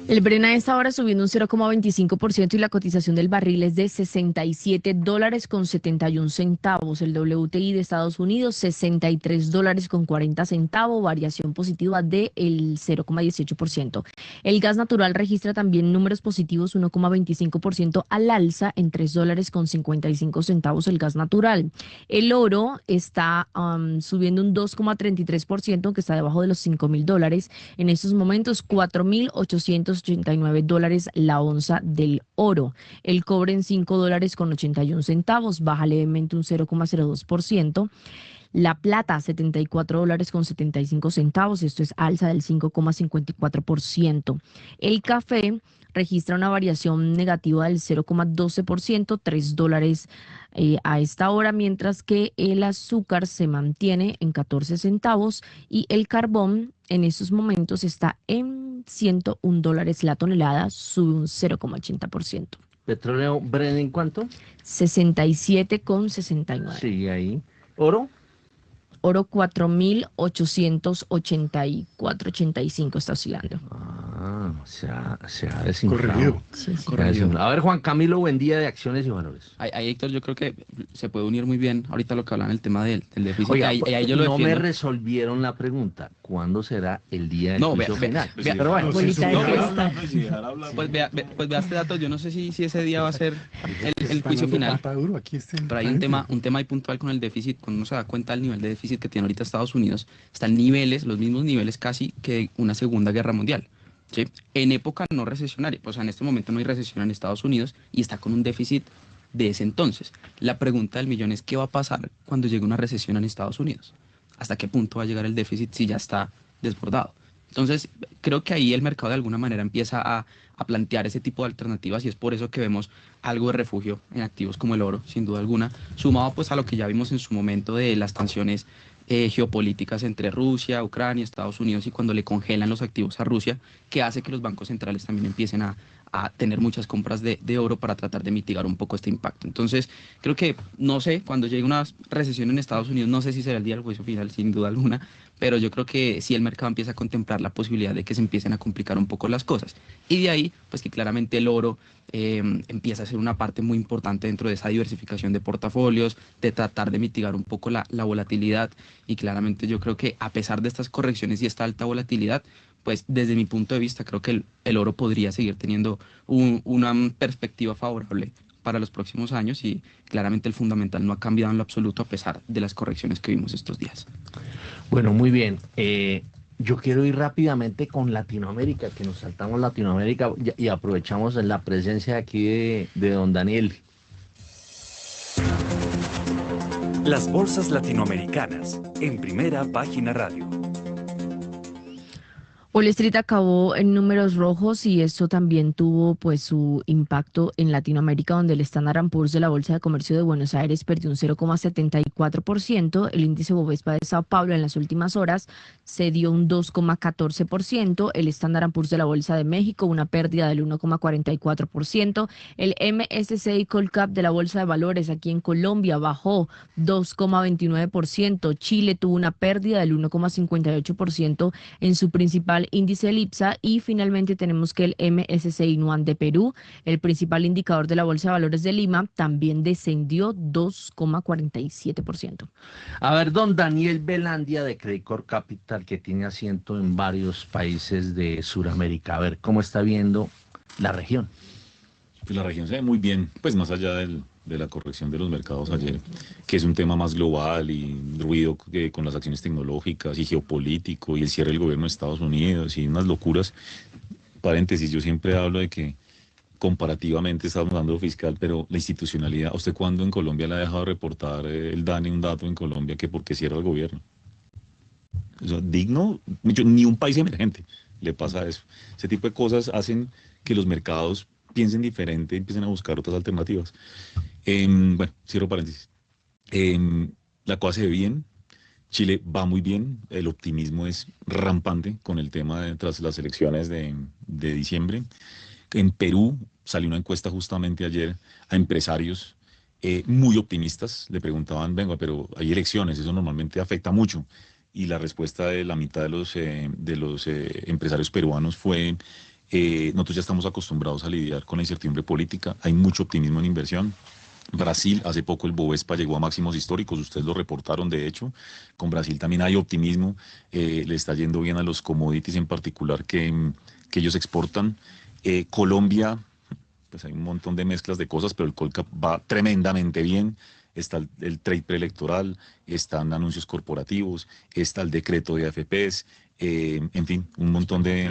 El Brent a esta hora subiendo un 0,25% y la cotización del barril es de $67.71. El WTI de Estados Unidos, $63.40, variación positiva del 0,18%. El gas natural registra también números positivos, 1,25% al alza en $3.55 el gas natural. El oro está subiendo un 2,33%, que está debajo de los $5.000. En estos momentos, $4.889 la onza del oro. El cobre en $5.81, baja levemente un 0,02%. La plata, $74.75, esto es alza del 5,54%. El café registra una variación negativa del 0,12%, $3 a esta hora, mientras que el azúcar se mantiene en 14 centavos y el carbón en estos momentos está en $101 la tonelada, sube un 0,80%. Petróleo Brent, ¿en cuánto? 67,69. Sí, ahí. ¿Oro? Oro 4.884.85 está oscilando. Ah, se ha desinflado. Corregido. Sí, sí. Se ha desinflado. A ver, Juan Camilo, buen día de Acciones y Valores. Ahí, Héctor, yo creo que se puede unir muy bien ahorita lo que hablan el tema del déficit. Oiga, ahí yo lo no me defiendo. resolvieron la pregunta. ¿Cuándo será el día del No, juicio vea, final? vea, Pero bueno, Bolita de no, fiesta. Pues vea este dato, yo no sé si ese día va a ser el juicio final. Está duro, aquí está Pero hay un tema ahí puntual con el déficit, cuando uno se da cuenta del nivel de déficit que tiene ahorita Estados Unidos, están los mismos niveles casi que una Segunda Guerra Mundial, ¿sí? En época no recesionaria, pues en este momento no hay recesión en Estados Unidos y está con un déficit de ese entonces. La pregunta del millón es, ¿qué va a pasar cuando llegue una recesión en Estados Unidos? ¿Hasta qué punto va a llegar el déficit si ya está desbordado? Entonces, creo que ahí el mercado de alguna manera empieza a plantear ese tipo de alternativas y es por eso que vemos algo de refugio en activos como el oro, sin duda alguna, sumado pues a lo que ya vimos en su momento de las tensiones geopolíticas entre Rusia, Ucrania, Estados Unidos y cuando le congelan los activos a Rusia, que hace que los bancos centrales también empiecen a tener muchas compras de oro para tratar de mitigar un poco este impacto. Entonces, creo que, no sé, cuando llegue una recesión en Estados Unidos, no sé si será el día del juicio final, sin duda alguna, pero yo creo que sí el mercado empieza a contemplar la posibilidad de que se empiecen a complicar un poco las cosas. Y de ahí, pues que claramente el oro empieza a ser una parte muy importante dentro de esa diversificación de portafolios, de tratar de mitigar un poco la volatilidad. Y claramente yo creo que a pesar de estas correcciones y esta alta volatilidad, pues desde mi punto de vista creo que el oro podría seguir teniendo una perspectiva favorable para los próximos años y claramente el fundamental no ha cambiado en lo absoluto a pesar de las correcciones que vimos estos días. Bueno, muy bien. Yo quiero ir rápidamente con Latinoamérica, que nos saltamos Latinoamérica y aprovechamos la presencia aquí de don Daniel. Las bolsas latinoamericanas en Primera Página Radio. Wall Street acabó en números rojos y esto también tuvo pues su impacto en Latinoamérica, donde el Standard & Poor's de la Bolsa de Comercio de Buenos Aires perdió un 0,74%, el índice Bovespa de Sao Paulo en las últimas horas se dio un 2,14%, el Standard & Poor's de la Bolsa de México una pérdida del 1,44%, el MSCI Colcap de la Bolsa de Valores aquí en Colombia bajó 2,29%, Chile tuvo una pérdida del 1,58% en su principal índice del IPSA y finalmente tenemos que el MSCI NUAN de Perú, el principal indicador de la Bolsa de Valores de Lima, también descendió 2,47%. A ver, don Daniel Velandia de Credicorp Capital, que tiene asiento en varios países de Sudamérica. A ver, ¿cómo está viendo la región? Pues la región se ve muy bien, pues más allá de la corrección de los mercados ayer, que es un tema más global y ruido con las acciones tecnológicas y geopolítico y el cierre del gobierno de Estados Unidos y unas locuras. Paréntesis, yo siempre hablo de que comparativamente estamos dando fiscal, pero la institucionalidad, ¿usted cuándo en Colombia le ha dejado de reportar el DANE un dato en Colombia que porque cierra el gobierno? O sea, digno, ni un país emergente le pasa eso. Ese tipo de cosas hacen que los mercados piensen diferente, empiecen a buscar otras alternativas. Bueno, cierro paréntesis. La cosa se ve bien, Chile va muy bien, el optimismo es rampante con el tema tras las elecciones de diciembre. En Perú salió una encuesta justamente ayer a empresarios muy optimistas, le preguntaban, venga, pero hay elecciones, eso normalmente afecta mucho. Y la respuesta de la mitad de los empresarios peruanos fue: nosotros ya estamos acostumbrados a lidiar con la incertidumbre política, hay mucho optimismo en inversión. Brasil, hace poco el Bovespa llegó a máximos históricos, ustedes lo reportaron de hecho, con Brasil también hay optimismo, le está yendo bien a los commodities en particular que ellos exportan. Colombia, pues hay un montón de mezclas de cosas, pero el Colcap va tremendamente bien. Está el trade preelectoral, están anuncios corporativos, está el decreto de AFPs, en fin, un montón de...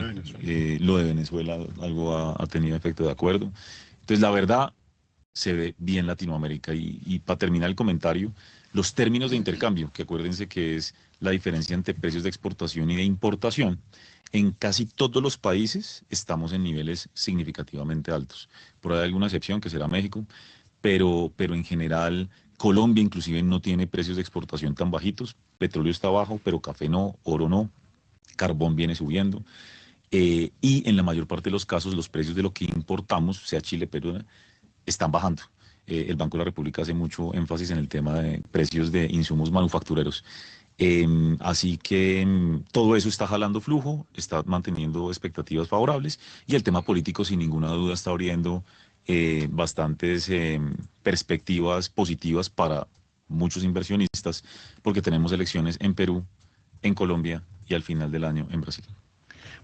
lo de Venezuela, algo ha tenido efecto de acuerdo. Entonces, la verdad, se ve bien Latinoamérica. Y para terminar el comentario, los términos de intercambio, que acuérdense que es la diferencia entre precios de exportación y de importación, en casi todos los países estamos en niveles significativamente altos. Por ahí hay alguna excepción, que será México, pero en general Colombia inclusive no tiene precios de exportación tan bajitos. Petróleo está bajo, pero café no, oro no, carbón viene subiendo. Y en la mayor parte de los casos los precios de lo que importamos, sea Chile, Perú, están bajando. El Banco de la República hace mucho énfasis en el tema de precios de insumos manufactureros. Así que todo eso está jalando flujo, está manteniendo expectativas favorables y el tema político sin ninguna duda está abriendo bastantes perspectivas positivas para muchos inversionistas porque tenemos elecciones en Perú, en Colombia y al final del año en Brasil.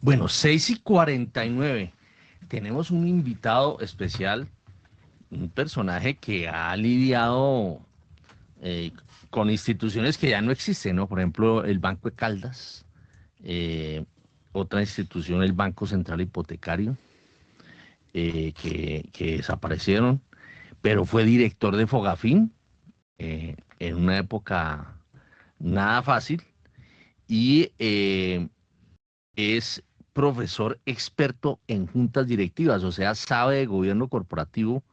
Bueno, 6:49. Tenemos un invitado especial, un personaje que ha lidiado eh, con instituciones que ya no existen, ¿no? Por ejemplo, el Banco de Caldas, eh, otra institución, el Banco Central Hipotecario, que desaparecieron, pero fue director de Fogafín en una época nada fácil y es profesor experto en juntas directivas, o sea, sabe de gobierno corporativo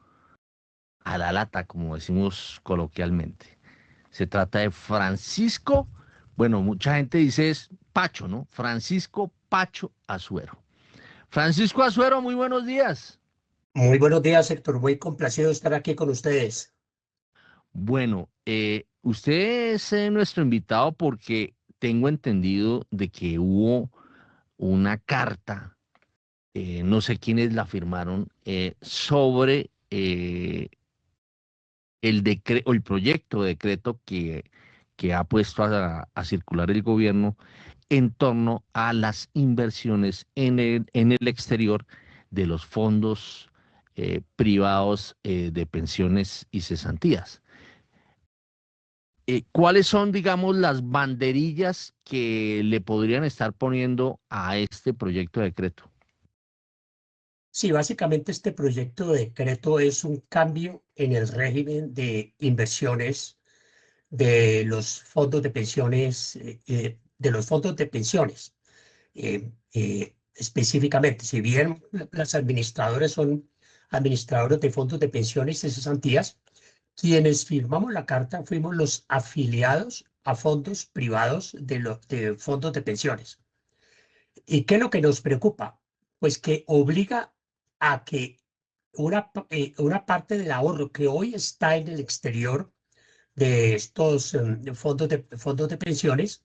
a la lata, como decimos coloquialmente. Se trata de Francisco, bueno, mucha gente dice es Pacho, ¿no? Francisco Pacho Azuero. Francisco Azuero, muy buenos días. Muy buenos días, Héctor. Muy complacido de estar aquí con ustedes. Bueno, usted es nuestro invitado porque tengo entendido de que hubo una carta, no sé quiénes la firmaron, sobre el decreto, el proyecto de decreto que ha puesto a circular el gobierno en torno a las inversiones en el exterior de los fondos privados de pensiones y cesantías. ¿Cuáles son, digamos, las banderillas que le podrían estar poniendo a este proyecto de decreto? Sí, básicamente este proyecto de decreto es un cambio en el régimen de inversiones de los fondos de pensiones, específicamente. Si bien las administradoras son administradores de fondos de pensiones y cesantías, quienes firmamos la carta fuimos los afiliados a fondos privados de fondos de pensiones. ¿Y qué es lo que nos preocupa? Pues que obliga a que una parte del ahorro que hoy está en el exterior de estos fondos de pensiones,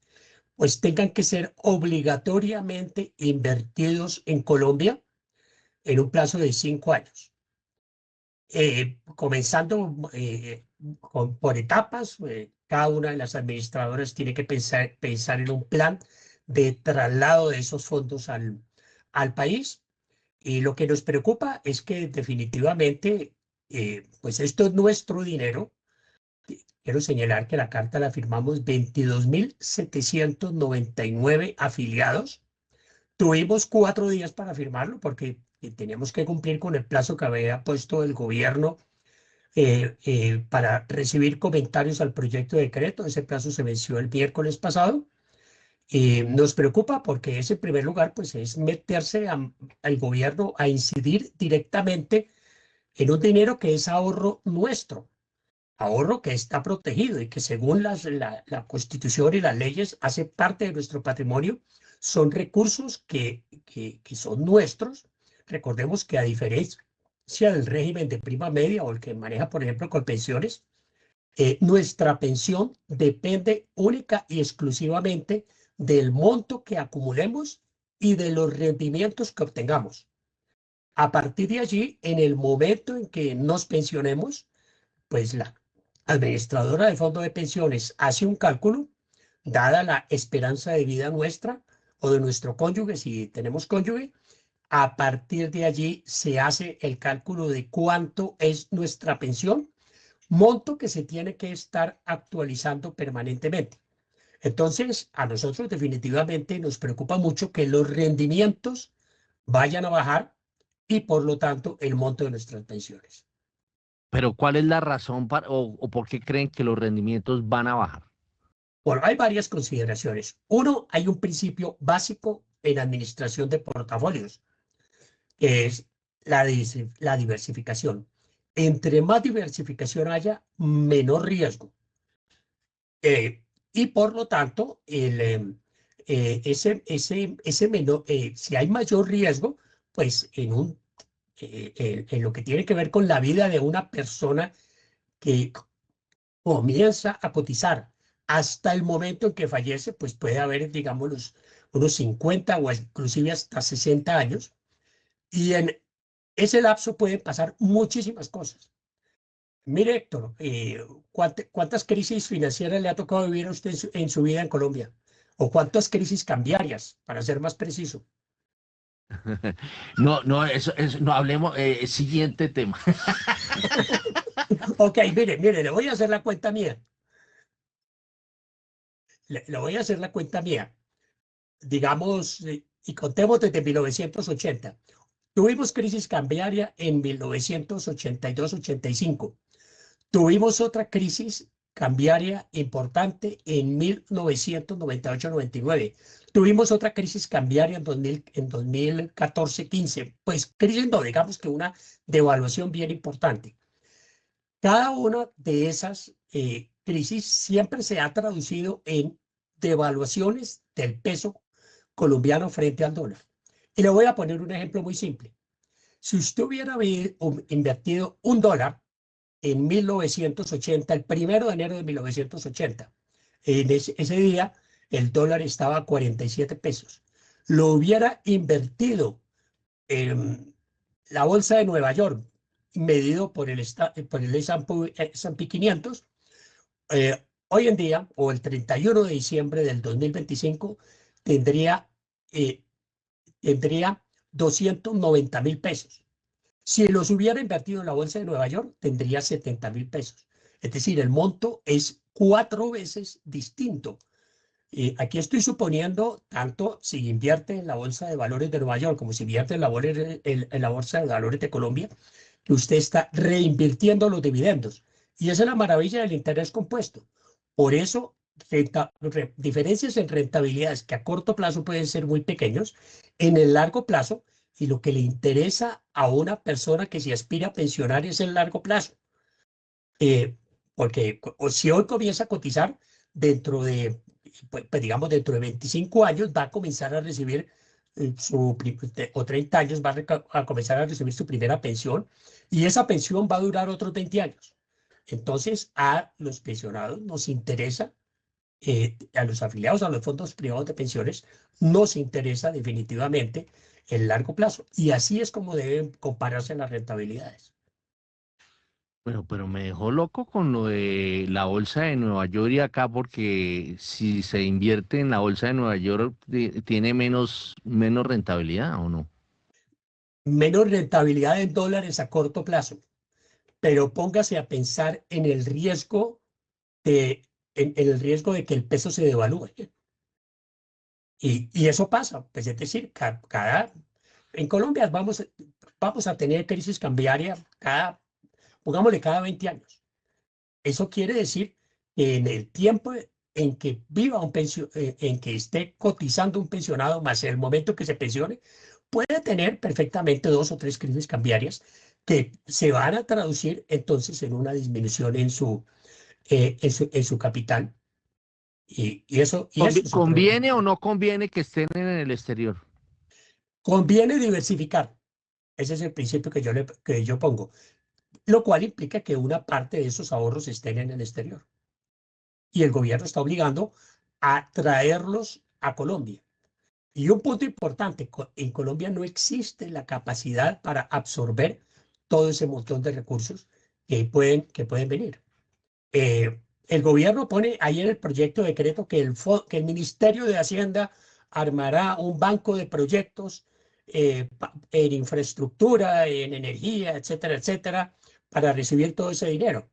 pues tengan que ser obligatoriamente invertidos en Colombia en un plazo de 5 años. Comenzando por etapas, cada una de las administradoras tiene que pensar en un plan de traslado de esos fondos al país. Y lo que nos preocupa es que definitivamente, pues esto es nuestro dinero. Quiero señalar que la carta la firmamos 22.799 afiliados. Tuvimos 4 días para firmarlo porque teníamos que cumplir con el plazo que había puesto el gobierno para recibir comentarios al proyecto de decreto. Ese plazo se venció el miércoles pasado. Nos preocupa porque ese, en primer lugar, pues es meterse al gobierno a incidir directamente en un dinero que es ahorro nuestro, ahorro que está protegido y que según la Constitución y las leyes hace parte de nuestro patrimonio. Son recursos que son nuestros. Recordemos que a diferencia del régimen de prima media o el que maneja, por ejemplo, con pensiones, nuestra pensión depende única y exclusivamente del monto que acumulemos y de los rendimientos que obtengamos. A partir de allí, en el momento en que nos pensionemos, pues la administradora del fondo de pensiones hace un cálculo, dada la esperanza de vida nuestra o de nuestro cónyuge, si tenemos cónyuge. A partir de allí se hace el cálculo de cuánto es nuestra pensión, monto que se tiene que estar actualizando permanentemente. Entonces, a nosotros definitivamente nos preocupa mucho que los rendimientos vayan a bajar y por lo tanto el monto de nuestras pensiones. Pero ¿cuál es la razón o por qué creen que los rendimientos van a bajar? Bueno, hay varias consideraciones. Uno, hay un principio básico en administración de portafolios, que es la diversificación. Entre más diversificación haya, menor riesgo. Y por lo tanto, si hay mayor riesgo, pues en lo que tiene que ver con la vida de una persona que comienza a cotizar hasta el momento en que fallece, pues puede haber, digamos, unos 50 o inclusive hasta 60 años, y en ese lapso pueden pasar muchísimas cosas. Mire, Héctor, ¿cuántas crisis financieras le ha tocado vivir a usted en su vida en Colombia? ¿O cuántas crisis cambiarias, para ser más preciso? No, no, no hablemos, siguiente tema. Ok, mire, le voy a hacer la cuenta mía. Le voy a hacer la cuenta mía. Digamos, y contemos desde 1980. Tuvimos crisis cambiaria en 1982-85. Tuvimos otra crisis cambiaria importante en 1998-99. Tuvimos otra crisis cambiaria en 2014-15. Pues crisis no, digamos que una devaluación bien importante. Cada una de esas crisis siempre se ha traducido en devaluaciones del peso colombiano frente al dólar. Y le voy a poner un ejemplo muy simple. Si usted hubiera invertido $1 en 1980, el 1 de enero de 1980, en ese día el dólar estaba a 47 pesos. Lo hubiera invertido en la bolsa de Nueva York, medido por el S&P 500, hoy en día, o el 31 de diciembre del 2025, tendría, tendría 290.000 pesos. Si los hubiera invertido en la bolsa de Nueva York, tendría 70.000 pesos. Es decir, el monto es 4 veces distinto. Aquí estoy suponiendo, tanto si invierte en la bolsa de valores de Nueva York como si invierte en la bolsa de valores de Colombia, que usted está reinvirtiendo los dividendos. Y esa es la maravilla del interés compuesto. Por eso, diferencias en rentabilidades que a corto plazo pueden ser muy pequeños, en el largo plazo, y lo que le interesa a una persona que se aspira a pensionar es el largo plazo. Porque si hoy comienza a cotizar, dentro de, pues digamos, dentro de 25 años va a comenzar a recibir o 30 años va a comenzar a recibir su primera pensión, y esa pensión va a durar otros 20 años. Entonces, a los pensionados nos interesa, a los afiliados a los fondos privados de pensiones, nos interesa definitivamente el largo plazo. Y así es como deben compararse las rentabilidades. Bueno, pero me dejó loco con lo de la bolsa de Nueva York y acá, porque si se invierte en la bolsa de Nueva York, tiene menos rentabilidad, ¿o no? Menos rentabilidad en dólares a corto plazo, pero póngase a pensar en el riesgo en el riesgo de que el peso se devalúe. Y eso pasa, pues es decir, en Colombia vamos a tener crisis cambiaria pongámosle cada 20 años. Eso quiere decir que en el tiempo en que viva en que esté cotizando un pensionado, más el momento que se pensione, puede tener perfectamente 2 o 3 crisis cambiarias que se van a traducir entonces en una disminución en su capital. Y eso es ¿Conviene o no conviene que estén en el exterior? Conviene diversificar. Ese es el principio que yo pongo, lo cual implica que una parte de esos ahorros estén en el exterior. Y el gobierno está obligando a traerlos a Colombia. Y un punto importante, en Colombia no existe la capacidad para absorber todo ese montón de recursos que pueden venir. El gobierno pone ahí en el proyecto de decreto que el Ministerio de Hacienda armará un banco de proyectos en infraestructura, en energía, etcétera, etcétera, para recibir todo ese dinero.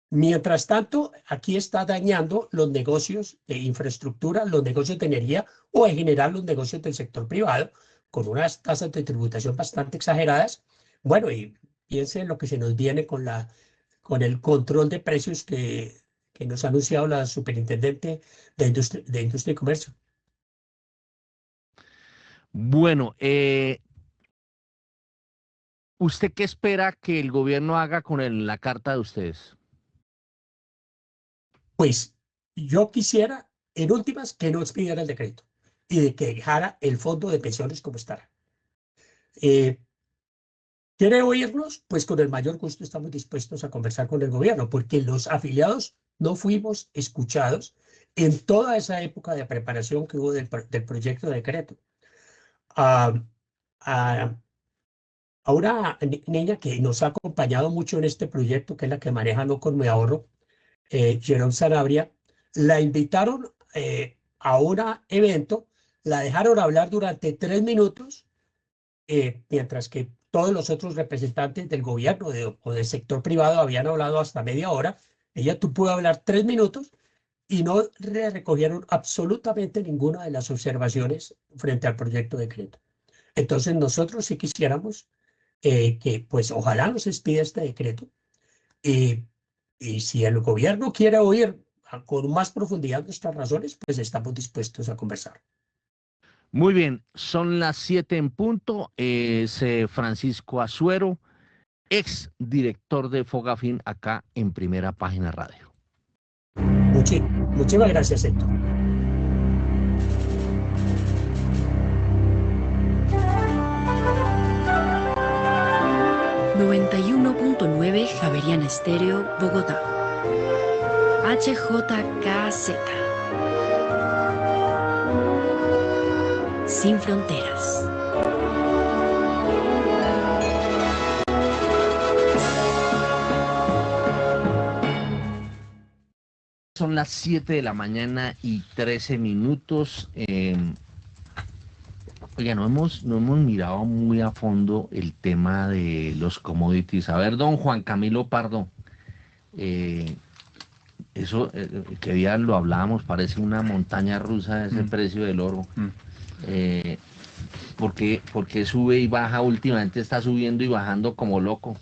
Mientras tanto, aquí está dañando los negocios de infraestructura, los negocios de energía o en general los negocios del sector privado, con unas tasas de tributación bastante exageradas. Bueno, y piense en lo que se nos viene con el control de precios que nos ha anunciado la superintendente de Industria y Comercio. Bueno, ¿usted qué espera que el gobierno haga con la carta de ustedes? Pues yo quisiera, en últimas, que no expidiera el decreto y de que dejara el fondo de pensiones como estará. ¿Quiere oírnos? Pues con el mayor gusto estamos dispuestos a conversar con el gobierno, porque los afiliados no fuimos escuchados en toda esa época de preparación que hubo del proyecto de decreto. A, a, a una niña que nos ha acompañado mucho en este proyecto, que es la que maneja No Con Mi Ahorro, Jerón Sanabria, la invitaron a un evento, la dejaron hablar durante 3 minutos, mientras que todos los otros representantes del gobierno o del sector privado habían hablado hasta media hora. Ella pudo hablar 3 minutos y no le recogieron absolutamente ninguna de las observaciones frente al proyecto de decreto. Entonces nosotros sí quisiéramos que pues ojalá nos expida este decreto, y si el gobierno quiere oír con más profundidad nuestras razones, pues estamos dispuestos a conversar. Muy bien, son las 7 en punto. Es Francisco Azuero, ex director de Fogafín, acá en Primera Página Radio. Muchísimas gracias, Héctor. ...91.9 Javeriana Estéreo, Bogotá. HJKZ. Sin fronteras. Son las 7 de la mañana y 13 minutos. Oiga, no hemos mirado muy a fondo el tema de los commodities. A ver, don Juan Camilo Pardo, eso que día lo hablábamos, parece una montaña rusa ese precio del oro. ¿Por qué sube y baja? Últimamente está subiendo y bajando como loco.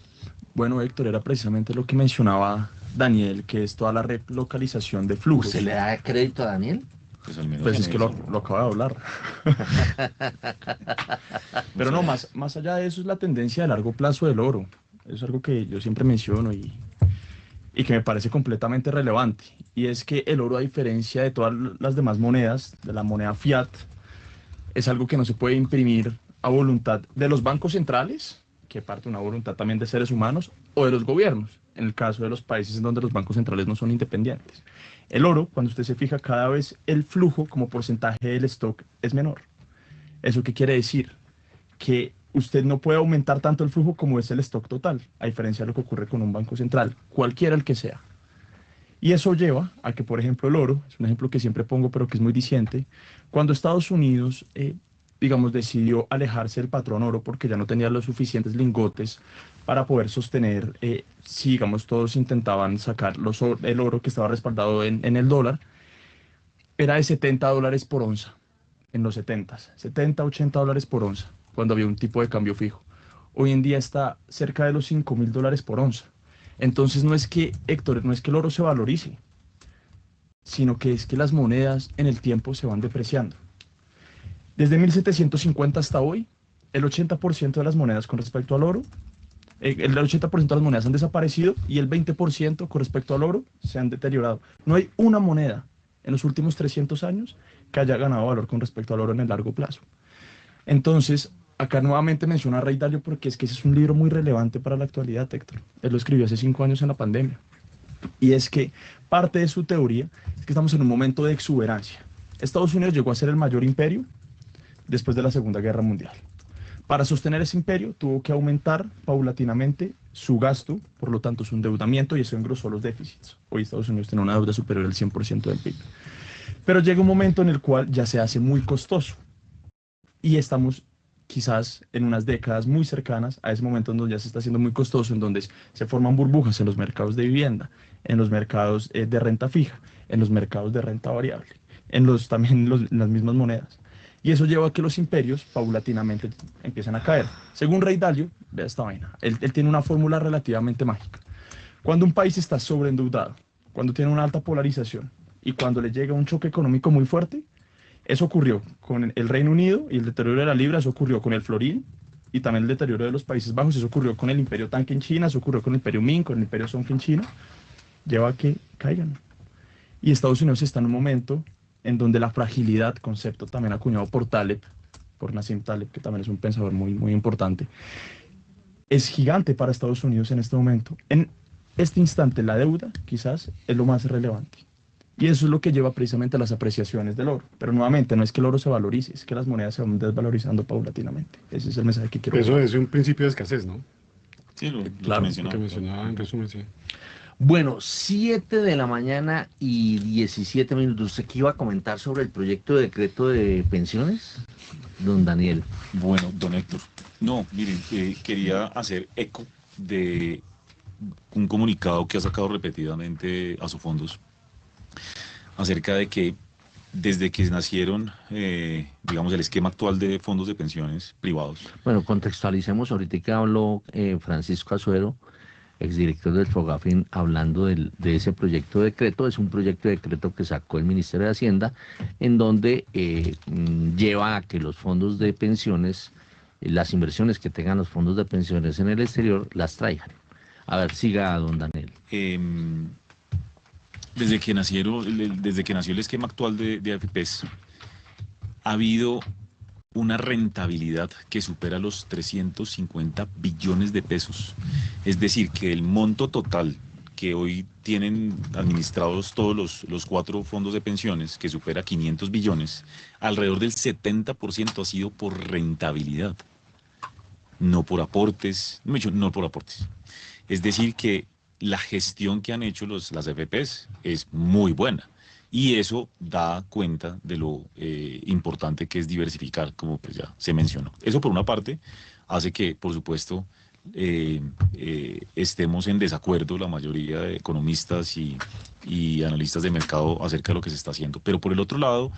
Bueno, Héctor, era precisamente lo que mencionaba Daniel, que es toda la relocalización de flujos. ¿Usted le da crédito a Daniel? Pues al menos Pues en es que eso. lo acaba de hablar. Pero no, más allá de eso es la tendencia de largo plazo del oro. Es algo que yo siempre menciono y que me parece completamente relevante. Y es que el oro, a diferencia de todas las demás monedas, de la moneda fiat, es algo que no se puede imprimir a voluntad de los bancos centrales, que parte de una voluntad también de seres humanos, o de los gobiernos, en el caso de los países en donde los bancos centrales no son independientes. El oro, cuando usted se fija, cada vez el flujo como porcentaje del stock es menor. ¿Eso qué quiere decir? Que usted no puede aumentar tanto el flujo como es el stock total, a diferencia de lo que ocurre con un banco central, cualquiera el que sea. Y eso lleva a que, por ejemplo, el oro, es un ejemplo que siempre pongo pero que es muy diciente, cuando Estados Unidos, digamos, decidió alejarse del patrón oro porque ya no tenía los suficientes lingotes para poder sostener, si digamos todos intentaban sacar el oro que estaba respaldado en el dólar, era de $70 por onza, en los 70s, 70, 80 dólares por onza, cuando había un tipo de cambio fijo. Hoy en día está cerca de los $5.000 por onza. Entonces no es que, Héctor, no es que el oro se valorice, sino que es que las monedas en el tiempo se van depreciando. Desde 1750 hasta hoy, el 80% de las monedas con respecto al oro, el 80% de las monedas han desaparecido y el 20% con respecto al oro se han deteriorado. No hay una moneda en los últimos 300 años que haya ganado valor con respecto al oro en el largo plazo. Entonces, acá nuevamente menciona a Ray Dalio porque es que ese es un libro muy relevante para la actualidad, Héctor. Él lo escribió hace 5 años en la pandemia. Y es que parte de su teoría es que estamos en un momento de exuberancia. Estados Unidos llegó a ser el mayor imperio después de la Segunda Guerra Mundial. Para sostener ese imperio tuvo que aumentar paulatinamente su gasto, por lo tanto su endeudamiento, y eso engrosó los déficits. Hoy Estados Unidos tiene una deuda superior al 100% del PIB. Pero llega un momento en el cual ya se hace muy costoso y estamos quizás en unas décadas muy cercanas a ese momento en donde ya se está haciendo muy costoso, en donde se forman burbujas en los mercados de vivienda, en los mercados de renta fija, en los mercados de renta variable, en las mismas monedas. Y eso lleva a que los imperios paulatinamente empiezan a caer. Según Ray Dalio, vea esta vaina, él tiene una fórmula relativamente mágica. Cuando un país está sobreendeudado, cuando tiene una alta polarización y cuando le llega un choque económico muy fuerte, eso ocurrió con el Reino Unido y el deterioro de la libra, eso ocurrió con el florín y también el deterioro de los Países Bajos, eso ocurrió con el Imperio Tang en China, eso ocurrió con el Imperio Ming, con el Imperio Song en China, lleva a que caigan. Y Estados Unidos está en un momento en donde la fragilidad, concepto también acuñado por Taleb, por Nassim Taleb, que también es un pensador muy, muy importante, es gigante para Estados Unidos en este momento. este instante la deuda quizás es lo más relevante. Y eso es lo que lleva precisamente a las apreciaciones del oro. Pero nuevamente, no es que el oro se valorice, es que las monedas se van desvalorizando paulatinamente. Ese es el mensaje que quiero Eso dar. es un principio de esquez, ¿no? Sí, lo Claro, que Lo que mencionaba. mencionaba en resumen, sí. Bueno, 7 de la mañana y 17 minutos. ¿Usted qué iba a comentar sobre el proyecto de decreto de pensiones, don Daniel? Bueno, don Héctor, no, miren, quería hacer eco de un comunicado que ha sacado repetidamente a fondos acerca de que desde que nacieron, digamos, el esquema actual de fondos de pensiones privados. Bueno, contextualicemos. Ahorita que habló Francisco Azuero, exdirector del FOGAFIN, hablando de ese proyecto de decreto. Es un proyecto de decreto que sacó el Ministerio de Hacienda, en donde lleva a que los fondos de pensiones, las inversiones que tengan los fondos de pensiones en el exterior, las traigan. A ver, siga, don Daniel. Desde que nació el esquema actual de AFPs, ha habido una rentabilidad que supera los 350 billones de pesos. Es decir, que el monto total que hoy tienen administrados todos los 4 fondos de pensiones, que supera 500 billones, alrededor del 70% ha sido por rentabilidad, no por aportes, no por aportes. Es decir, que la gestión que han hecho las AFPs es muy buena. Y eso da cuenta de lo importante que es diversificar, como pues ya se mencionó. Eso por una parte hace que, por supuesto, estemos en desacuerdo la mayoría de economistas y analistas de mercado acerca de lo que se está haciendo. Pero por el otro lado,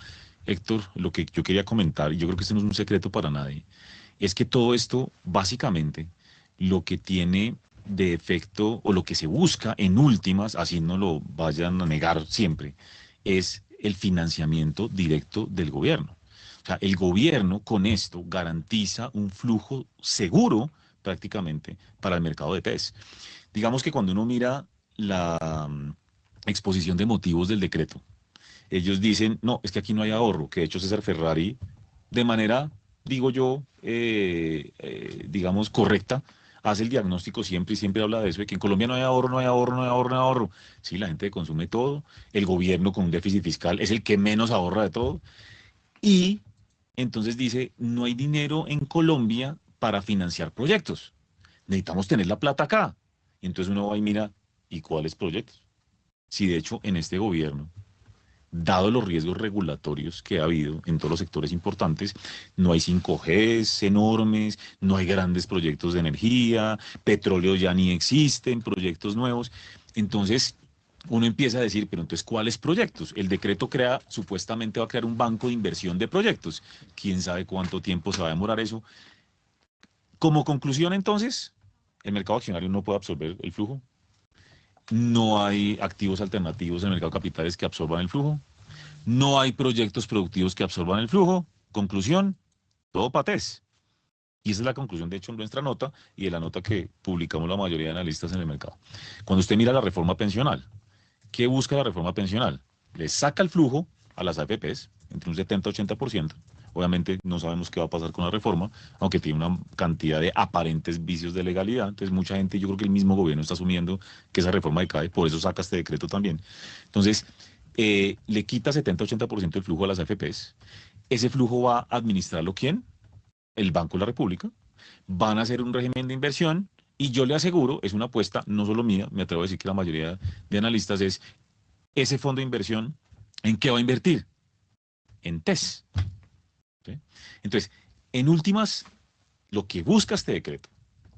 Héctor, lo que yo quería comentar, y yo creo que esto no es un secreto para nadie, es que todo esto, básicamente, lo que tiene de efecto, o lo que se busca en últimas, así no lo vayan a negar siempre, es el financiamiento directo del gobierno. O sea, el gobierno con esto garantiza un flujo seguro prácticamente para el mercado de PES. Digamos que cuando uno mira la exposición de motivos del decreto, ellos dicen, no, es que aquí no hay ahorro, que de hecho César Ferrari, de manera, digo yo, digamos, correcta, hace el diagnóstico siempre y siempre habla de eso, de que en Colombia no hay ahorro, no hay ahorro, no hay ahorro, no hay ahorro. Sí, la gente consume todo, el gobierno con un déficit fiscal es el que menos ahorra de todo, y entonces dice, no hay dinero en Colombia para financiar proyectos, necesitamos tener la plata acá. Y entonces uno va y mira, ¿y cuáles proyectos? Si de hecho en este gobierno, dado los riesgos regulatorios que ha habido en todos los sectores importantes, no hay 5Gs enormes, no hay grandes proyectos de energía, petróleo ya ni existen, proyectos nuevos. Entonces, uno empieza a decir, pero entonces, ¿cuáles proyectos? El decreto supuestamente va a crear un banco de inversión de proyectos. ¿Quién sabe cuánto tiempo se va a demorar eso? Como conclusión, entonces, el mercado accionario no puede absorber el flujo. No hay activos alternativos en el mercado de capitales que absorban el flujo. No hay proyectos productivos que absorban el flujo. Conclusión, todo patés. Y esa es la conclusión, de hecho, en nuestra nota y de la nota que publicamos la mayoría de analistas en el mercado. Cuando usted mira la reforma pensional, ¿qué busca la reforma pensional? Le saca el flujo a las AFPs entre un 70 y 80%. Obviamente no sabemos qué va a pasar con la reforma, aunque tiene una cantidad de aparentes vicios de legalidad. Entonces mucha gente, yo creo que el mismo gobierno está asumiendo que esa reforma decae, por eso saca este decreto también. Entonces, le quita 70-80% del flujo a las AFPs. Ese flujo va a administrarlo ¿quién? El Banco de la República. Van a hacer un régimen de inversión y yo le aseguro, es una apuesta no solo mía, me atrevo a decir que la mayoría de analistas es, ese fondo de inversión, ¿en qué va a invertir? En TES. ¿Sí? Entonces, en últimas, lo que busca este decreto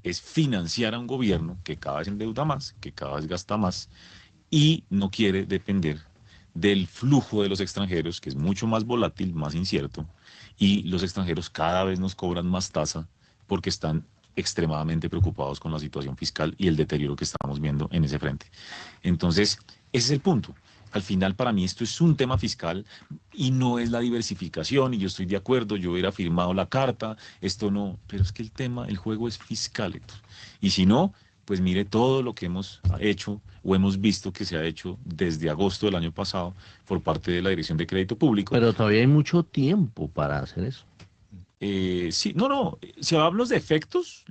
es financiar a un gobierno que cada vez endeuda más, que cada vez gasta más y no quiere depender del flujo de los extranjeros, que es mucho más volátil, más incierto, y los extranjeros cada vez nos cobran más tasa porque están extremadamente preocupados con la situación fiscal y el deterioro que estamos viendo en ese frente. Entonces, ese es el punto. Al final, para mí, esto es un tema fiscal y no es la diversificación, y yo estoy de acuerdo, yo hubiera firmado la carta, esto no, pero es que el juego es fiscal. Y si no, pues mire todo lo que hemos hecho o hemos visto que se ha hecho desde agosto del año pasado por parte de la Dirección de Crédito Público. Pero todavía hay mucho tiempo para hacer eso. Sí, no, si hablamos de efectos,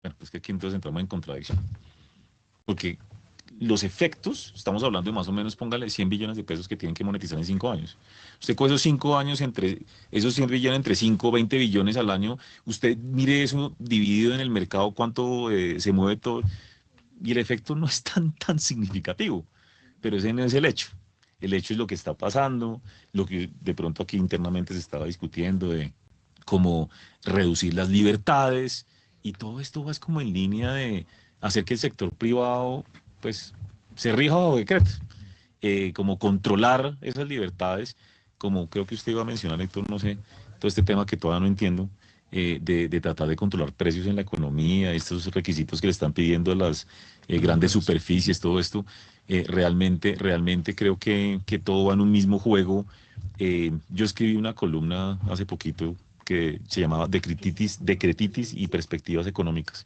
bueno, pues que aquí entonces entramos en contradicción. Porque los efectos, estamos hablando de más o menos, póngale 100 billones de pesos que tienen que monetizar en 5 años. Usted con esos 5 años, entre esos 100 billones, entre 5 o 20 billones al año, usted mire eso dividido en el mercado, cuánto se mueve todo, y el efecto no es tan significativo, pero ese no es el hecho. El hecho es lo que está pasando, lo que de pronto aquí internamente se estaba discutiendo de cómo reducir las libertades, y todo esto va es como en línea de hacer que el sector privado pues se rija bajo decreto, como controlar esas libertades, como creo que usted iba a mencionar, Héctor, no sé, todo este tema que todavía no entiendo, de tratar de controlar precios en la economía, estos requisitos que le están pidiendo a las grandes superficies, todo esto, realmente creo que todo va en un mismo juego. Yo escribí una columna hace poquito que se llamaba Decretitis y perspectivas económicas.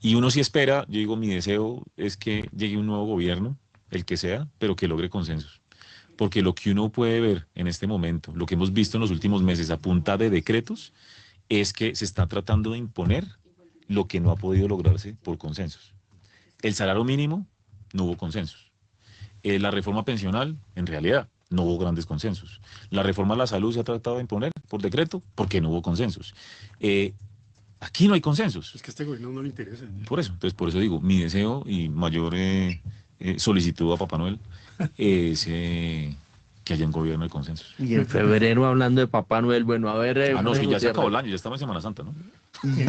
Y uno sí espera, yo digo, mi deseo es que llegue un nuevo gobierno, el que sea, pero que logre consensos. Porque lo que uno puede ver en este momento, lo que hemos visto en los últimos meses a punta de decretos, es que se está tratando de imponer lo que no ha podido lograrse por consensos. El salario mínimo, no hubo consensos. La reforma pensional, en realidad, no hubo grandes consensos. La reforma a la salud se ha tratado de imponer por decreto porque no hubo consensos. Aquí no hay consensos. Es que a este gobierno no le interesa. Por eso, entonces por eso digo, mi deseo y mayor solicitud a Papá Noel es que haya un gobierno de consensos. Y en febrero, hablando de Papá Noel, bueno, a ver... No, Jorge sí, ya se acabó el Gutiérrez. año, ya estamos en Semana Santa, ¿no?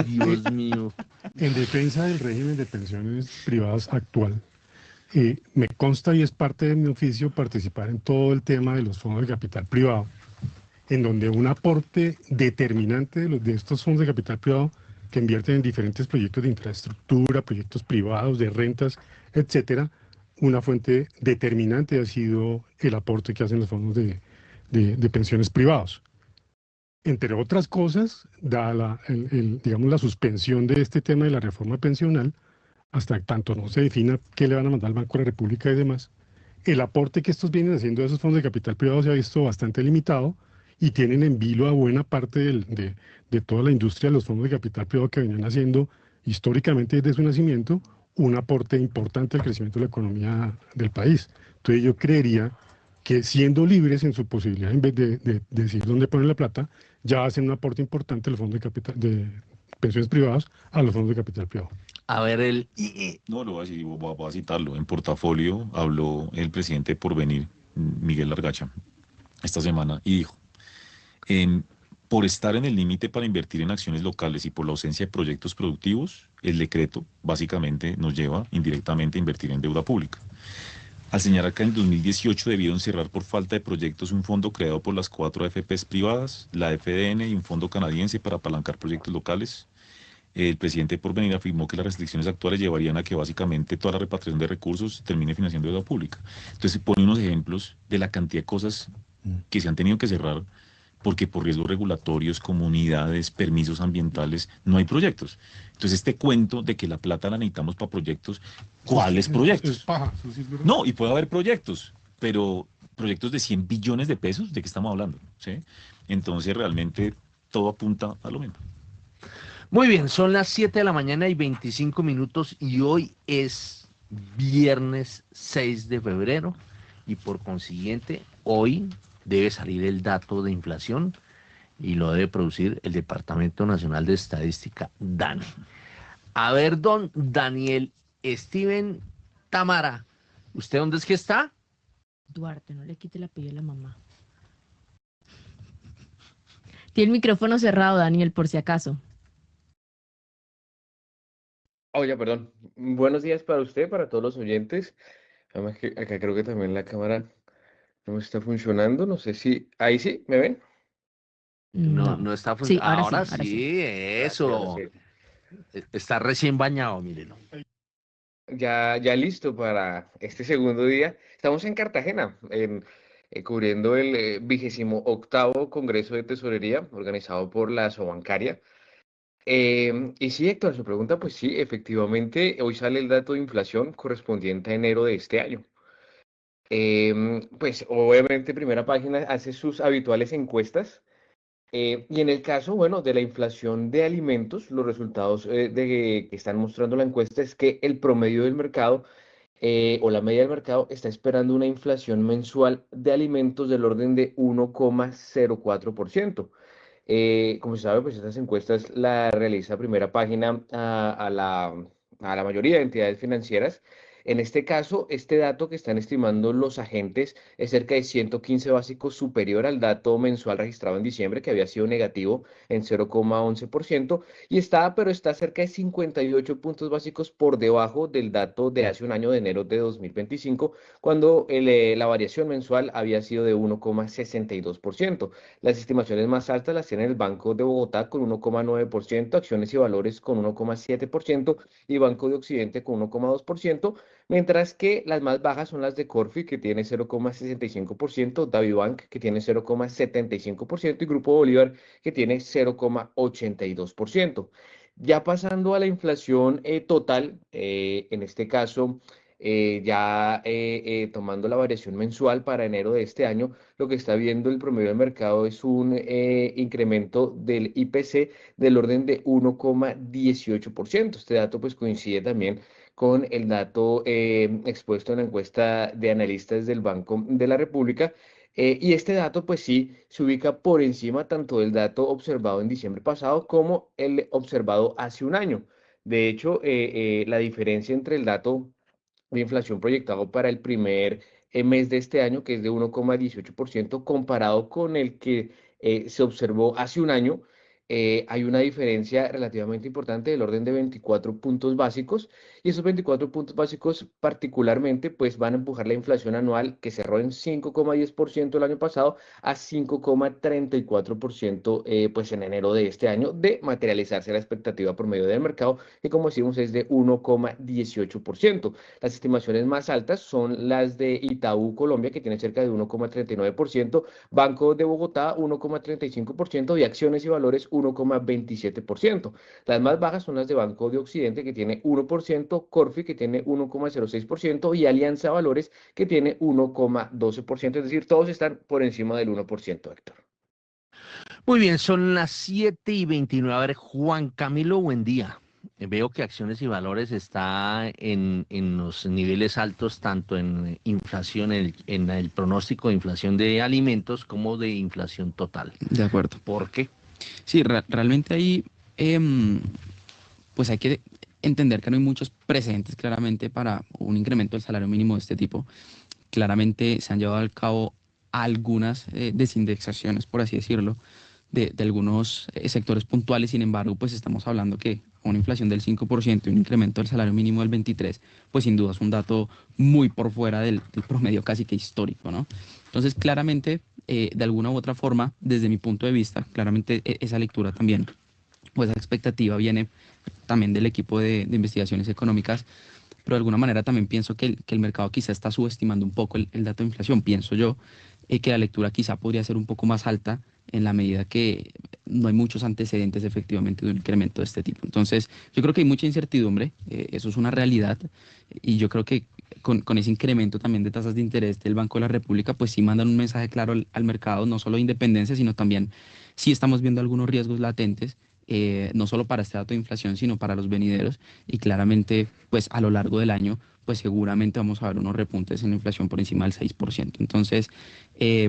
Dios mío. En defensa del régimen de pensiones privadas actual, me consta y es parte de mi oficio participar en todo el tema de los fondos de capital privado, en donde un aporte determinante de estos fondos de capital privado que invierten en diferentes proyectos de infraestructura, proyectos privados, de rentas, etcétera, una fuente determinante ha sido el aporte que hacen los fondos de pensiones privados. Entre otras cosas, dada digamos, la suspensión de este tema de la reforma pensional, hasta tanto no se defina qué le van a mandar al Banco de la República y demás, el aporte que estos vienen haciendo a esos fondos de capital privado se ha visto bastante limitado y tienen en vilo a buena parte de toda la industria de los fondos de capital privado que venían haciendo históricamente desde su nacimiento un aporte importante al crecimiento de la economía del país. Entonces yo creería que siendo libres en su posibilidad, en vez de decir dónde ponen la plata, ya hacen un aporte importante a los fondos de capital de pensiones privadas a los fondos de capital privado. A ver, No, lo voy a decir, voy a citarlo. En Portafolio habló el presidente de Porvenir, Miguel Largacha, esta semana, y dijo, por estar en el límite para invertir en acciones locales y por la ausencia de proyectos productivos, el decreto básicamente nos lleva indirectamente a invertir en deuda pública. Al señalar que en el 2018 debieron cerrar por falta de proyectos un fondo creado por las 4 AFPs privadas, la FDN y un fondo canadiense para apalancar proyectos locales, el presidente Porvenir afirmó que las restricciones actuales llevarían a que básicamente toda la repatriación de recursos termine financiando deuda pública. Entonces pone unos ejemplos de la cantidad de cosas que se han tenido que cerrar porque por riesgos regulatorios, comunidades, permisos ambientales, no hay proyectos. Entonces este cuento de que la plata la necesitamos para proyectos, ¿cuáles proyectos? Es paja, eso sí es verdad. No, y puede haber proyectos, pero proyectos de 100 billones de pesos, ¿de qué estamos hablando? ¿Sí? Entonces realmente todo apunta a lo mismo. muy bien, son las 7 de la mañana y 25 minutos y hoy es viernes 6 de febrero y por consiguiente hoy debe salir el dato de inflación y lo debe producir el Departamento Nacional de Estadística, DANE. A ver, don Daniel Steven Tamara, ¿usted dónde es que está? Duarte, no le quite el apellido a la mamá. Tiene el micrófono cerrado, Daniel, por si acaso. Oye, perdón. Buenos días para usted, para todos los oyentes. Además que acá creo que también la cámara no está funcionando. No sé si... Ahí sí, ¿me ven? No, No. no está Sí, funcionando. ahora Ahora sí, ahora sí, eso. Gracias, Está recién bañado, mírenlo. ya listo para este segundo día. Estamos en Cartagena, cubriendo el 28º Congreso de Tesorería organizado por la Sobancaria. Y sí, Héctor, su pregunta, pues sí, efectivamente, hoy sale el dato de inflación correspondiente a enero de este año. Pues obviamente Primera Página hace sus habituales encuestas y en el caso, bueno, de la inflación de alimentos, los resultados que están mostrando la encuesta es que el promedio del mercado o la media del mercado está esperando una inflación mensual de alimentos del orden de 1,04%. Como se sabe, pues estas encuestas las realiza Primera Página a la mayoría de entidades financieras. En este caso, este dato que están estimando los agentes es cerca de 115 básicos superior al dato mensual registrado en diciembre, que había sido negativo en 0,11%, pero está cerca de 58 puntos básicos por debajo del dato de hace un año de enero de 2025, cuando la variación mensual había sido de 1,62%. Las estimaciones más altas las tiene el Banco de Bogotá con 1,9%, Acciones y Valores con 1,7% y Banco de Occidente con 1,2%, mientras que las más bajas son las de Corfi, que tiene 0,65%, DaviBank, que tiene 0,75% y Grupo Bolívar, que tiene 0,82%. Ya pasando a la inflación total, en este caso, tomando la variación mensual para enero de este año, lo que está viendo el promedio del mercado es un incremento del IPC del orden de 1,18%. Este dato pues coincide también con el dato expuesto en la encuesta de analistas del Banco de la República. Y este dato, pues sí, se ubica por encima tanto del dato observado en diciembre pasado como el observado hace un año. De hecho, la diferencia entre el dato de inflación proyectado para el primer mes de este año, que es de 1,18%, comparado con el que se observó hace un año, hay una diferencia relativamente importante del orden de 24 puntos básicos, y esos 24 puntos básicos particularmente pues van a empujar la inflación anual, que cerró en 5,10% el año pasado, a 5,34% pues en enero de este año, de materializarse la expectativa promedio del mercado, que como decimos es de 1,18%. Las estimaciones más altas son las de Itaú Colombia, que tiene cerca de 1,39%, Banco de Bogotá 1,35% y Acciones y Valores 1,27%. Las más bajas son las de Banco de Occidente, que tiene 1%, Corfi, que tiene 1,06% y Alianza Valores, que tiene 1,12%. Es decir, todos están por encima del 1%, Héctor. Muy bien, son las 7:29. A ver, Juan Camilo, buen día. Veo que Acciones y Valores está en los niveles altos, tanto en inflación, en el pronóstico de inflación de alimentos como de inflación total. De acuerdo. ¿Por qué? Sí, realmente ahí pues hay que entender que no hay muchos precedentes claramente para un incremento del salario mínimo de este tipo. Claramente se han llevado al cabo algunas desindexaciones, por así decirlo, de algunos sectores puntuales. Sin embargo, pues estamos hablando que una inflación del 5% y un incremento del salario mínimo del 23%, pues sin duda es un dato muy por fuera del promedio casi que histórico, ¿no? Entonces, claramente, de alguna u otra forma, desde mi punto de vista, claramente esa lectura también, o esa expectativa viene también del equipo de investigaciones económicas, pero de alguna manera también pienso que el mercado quizá está subestimando un poco el dato de inflación. Pienso yo que la lectura quizá podría ser un poco más alta en la medida que no hay muchos antecedentes efectivamente de un incremento de este tipo. Entonces, yo creo que hay mucha incertidumbre, eso es una realidad, y yo creo que con ese incremento también de tasas de interés del Banco de la República, pues sí mandan un mensaje claro al mercado, no solo de independencia, sino también sí estamos viendo algunos riesgos latentes, no solo para este dato de inflación, sino para los venideros, y claramente, pues a lo largo del año, pues seguramente vamos a ver unos repuntes en la inflación por encima del 6%. Entonces,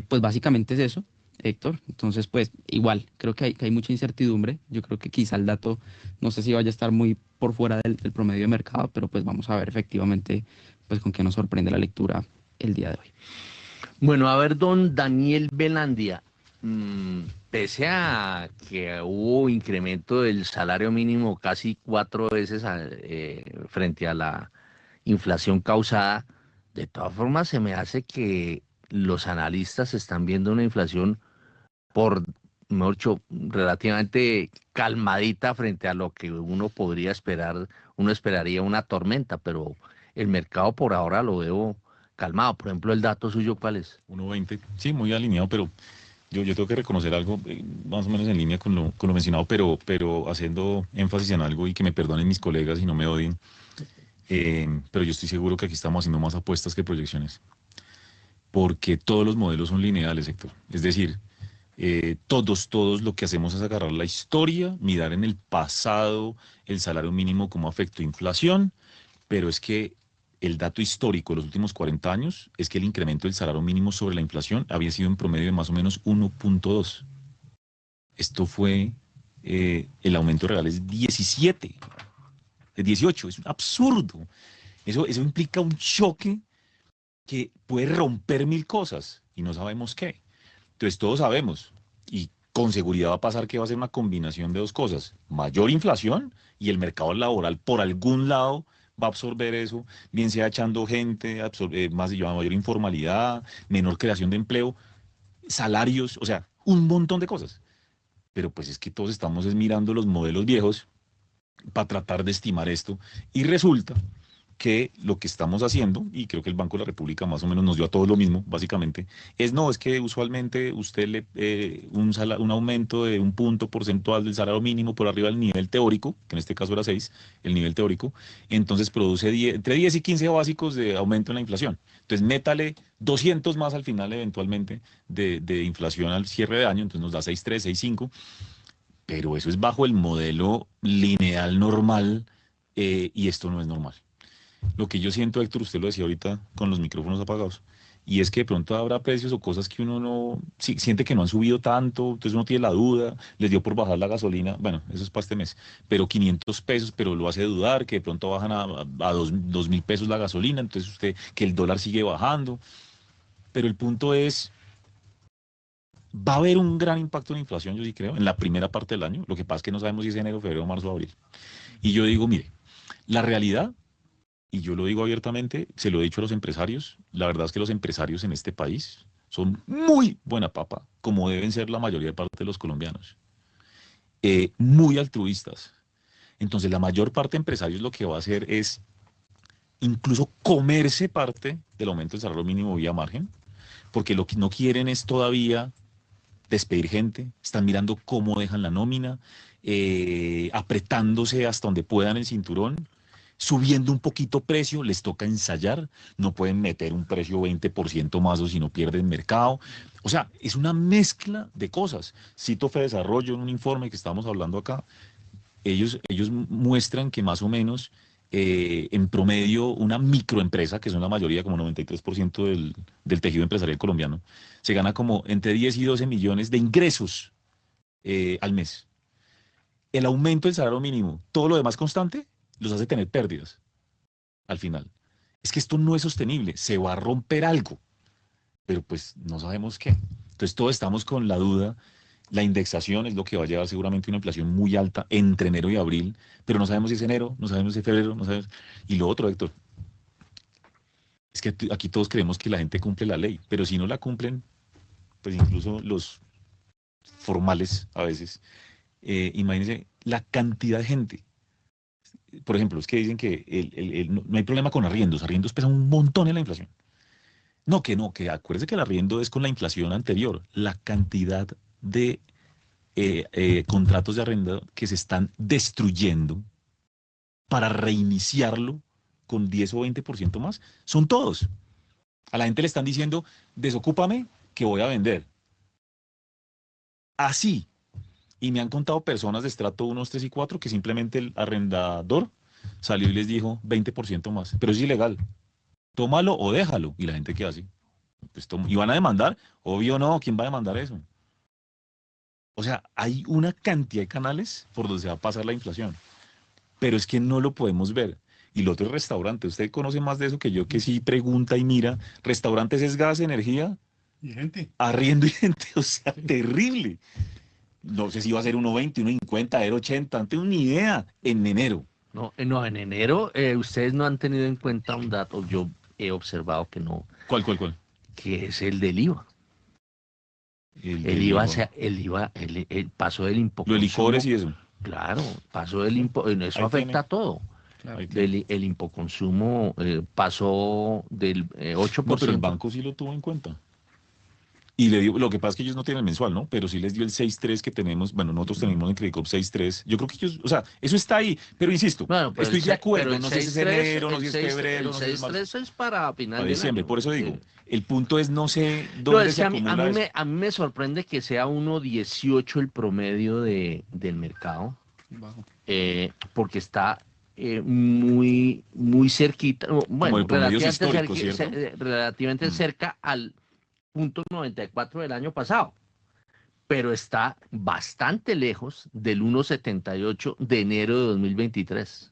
pues básicamente es eso, Héctor. Entonces, pues igual, creo que hay mucha incertidumbre. Yo creo que quizá el dato, no sé si vaya a estar muy por fuera del promedio de mercado, pero pues vamos a ver efectivamente pues con qué nos sorprende la lectura el día de hoy. Bueno, a ver, don Daniel Velandia, pese a que hubo incremento del salario mínimo casi 4 veces frente a la inflación causada, de todas formas se me hace que los analistas están viendo una inflación mejor dicho, relativamente calmadita frente a lo que uno podría esperar. Uno esperaría una tormenta, pero el mercado por ahora lo veo calmado. Por ejemplo, el dato suyo, ¿cuál es? 1,20. Sí, muy alineado, pero yo tengo que reconocer algo más o menos en línea con lo mencionado, pero haciendo énfasis en algo, y que me perdonen mis colegas y no me odien, pero yo estoy seguro que aquí estamos haciendo más apuestas que proyecciones, porque todos los modelos son lineales, Héctor. Es decir, todos lo que hacemos es agarrar la historia, mirar en el pasado el salario mínimo como afectó inflación, pero es que el dato histórico de los últimos 40 años es que el incremento del salario mínimo sobre la inflación había sido en promedio de más o menos 1.2. Esto fue, el aumento real es 17, es 18, es un absurdo. Eso implica un choque que puede romper mil cosas y no sabemos qué. Entonces todos sabemos, y con seguridad va a pasar que va a ser una combinación de dos cosas: mayor inflación y el mercado laboral por algún lado va a absorber eso, bien sea echando gente, mayor informalidad, menor creación de empleo, salarios, o sea, un montón de cosas. Pero pues es que todos estamos mirando los modelos viejos para tratar de estimar esto, y resulta que lo que estamos haciendo, y creo que el Banco de la República más o menos nos dio a todos lo mismo, básicamente, es que usualmente usted un aumento de un punto porcentual del salario mínimo por arriba del nivel teórico, que en este caso era 6, el nivel teórico, entonces produce entre 10 y 15 básicos de aumento en la inflación. Entonces métale 200 más al final eventualmente de inflación al cierre de año, entonces nos da 6.3, 6.5, pero eso es bajo el modelo lineal normal, y esto no es normal. Lo que yo siento, Héctor, usted lo decía ahorita con los micrófonos apagados, y es que de pronto habrá precios o cosas que uno no siente que no han subido tanto, entonces uno tiene la duda, les dio por bajar la gasolina, bueno, eso es para este mes, pero 500 pesos, pero lo hace dudar, que de pronto bajan a 2.000 pesos la gasolina, entonces usted, que el dólar sigue bajando, pero el punto es, va a haber un gran impacto en inflación, yo sí creo, en la primera parte del año. Lo que pasa es que no sabemos si es enero, febrero, marzo o abril. Y yo digo, mire, la realidad, y yo lo digo abiertamente, se lo he dicho a los empresarios, la verdad es que los empresarios en este país son muy buena papa, como deben ser la mayoría de parte de los colombianos. Muy altruistas. Entonces la mayor parte de empresarios lo que va a hacer es incluso comerse parte del aumento del salario mínimo vía margen, porque lo que no quieren es todavía despedir gente, están mirando cómo dejan la nómina, apretándose hasta donde puedan el cinturón, subiendo un poquito precio, les toca ensayar, no pueden meter un precio 20% más o si no pierden mercado. O sea, es una mezcla de cosas. Cito Fedesarrollo en un informe que estamos hablando acá, ellos muestran que más o menos en promedio una microempresa, que son la mayoría, como 93% del tejido empresarial colombiano, se gana como entre 10 y 12 millones de ingresos al mes. El aumento del salario mínimo, todo lo demás constante, los hace tener pérdidas al final. Es que esto no es sostenible, se va a romper algo, pero pues no sabemos qué. Entonces todos estamos con la duda. La indexación es lo que va a llevar seguramente una inflación muy alta entre enero y abril, pero no sabemos si es enero, no sabemos si es febrero, no sabemos. Y lo otro, Héctor, es que aquí todos creemos que la gente cumple la ley, pero si no la cumplen, pues incluso los formales a veces, imagínense la cantidad de gente. Por ejemplo, es que dicen que no hay problema con arriendos pesan un montón en la inflación. No, que acuérdese que el arriendo es con la inflación anterior, la cantidad de contratos de arrendado que se están destruyendo para reiniciarlo con 10 o 20% más, son todos. A la gente le están diciendo, desocúpame que voy a vender. Así. Y me han contado personas de estrato 1, 3 y 4 que simplemente el arrendador salió y les dijo 20% más. Pero es ilegal. Tómalo o déjalo. Y la gente queda así. Pues ¿y van a demandar? Obvio no. ¿Quién va a demandar eso? O sea, hay una cantidad de canales por donde se va a pasar la inflación. Pero es que no lo podemos ver. Y lo otro es restaurante. Usted conoce más de eso que yo, que sí pregunta y mira. Restaurantes es gas, energía. Y gente. Arriendo y gente. O sea, terrible. No sé si va a ser 1.20, 1.50, 0.80. No tengo ni idea. En enero. No, en enero ustedes no han tenido en cuenta un dato. Yo he observado que no. ¿Cuál? Que es el del IVA. El IVA, el paso del impoconsumo. Los licores y eso. Claro, paso del impoconsumo. Eso afecta a todo. Claro. El impoconsumo pasó del 8%. No, pero el banco sí lo tuvo en cuenta. Y le dio, lo que pasa es que ellos no tienen mensual, ¿no? Pero sí les dio el 6.3 que tenemos. Bueno, nosotros tenemos en Credicop 6.3. Yo creo que ellos, o sea, eso está ahí. Pero insisto, bueno, pero estoy de acuerdo. No sé si es enero, no sé si es febrero. El 6.3 es para final de diciembre. Por eso digo, el punto es no sé dónde se acumula eso. A mí me sorprende que sea 1.18 el promedio del mercado. Bajo. Porque está muy cerquita, bueno, el promedio histórico, ¿cierto? relativamente cerca al punto 94 del año pasado, pero está bastante lejos del 1,78 de enero de 2023,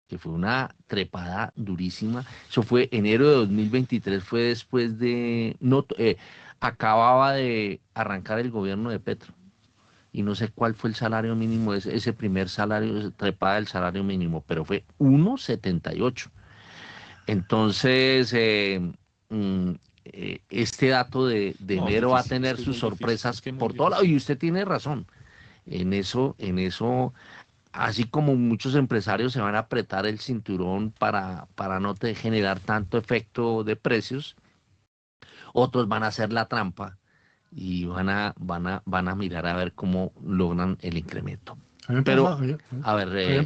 que fue una trepada durísima. Eso fue enero de 2023, fue después de, acababa de arrancar el gobierno de Petro, y no sé cuál fue el salario mínimo, ese primer salario, trepada del salario mínimo, pero fue 1,78. Entonces, este dato de enero va a tener sus sorpresas por todo lado, y usted tiene razón. En eso, así como muchos empresarios se van a apretar el cinturón para no generar tanto efecto de precios, otros van a hacer la trampa y van a mirar a ver cómo logran el incremento. Habían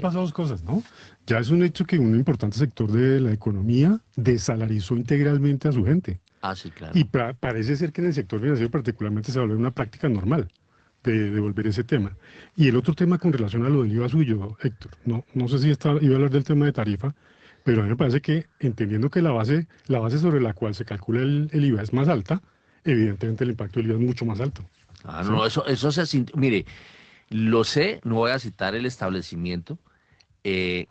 pasado dos cosas, ¿no? Ya es un hecho que un importante sector de la economía desalarizó integralmente a su gente. Ah, sí, claro. Y parece ser que en el sector financiero particularmente se va a volver una práctica normal de devolver ese tema. Y el otro tema con relación a lo del IVA suyo, Héctor, no sé si iba a hablar del tema de tarifa, pero a mí me parece que entendiendo que la base sobre la cual se calcula el IVA es más alta, evidentemente el impacto del IVA es mucho más alto. Ah, no, eso se sintió. Mire, lo sé, no voy a citar el establecimiento, es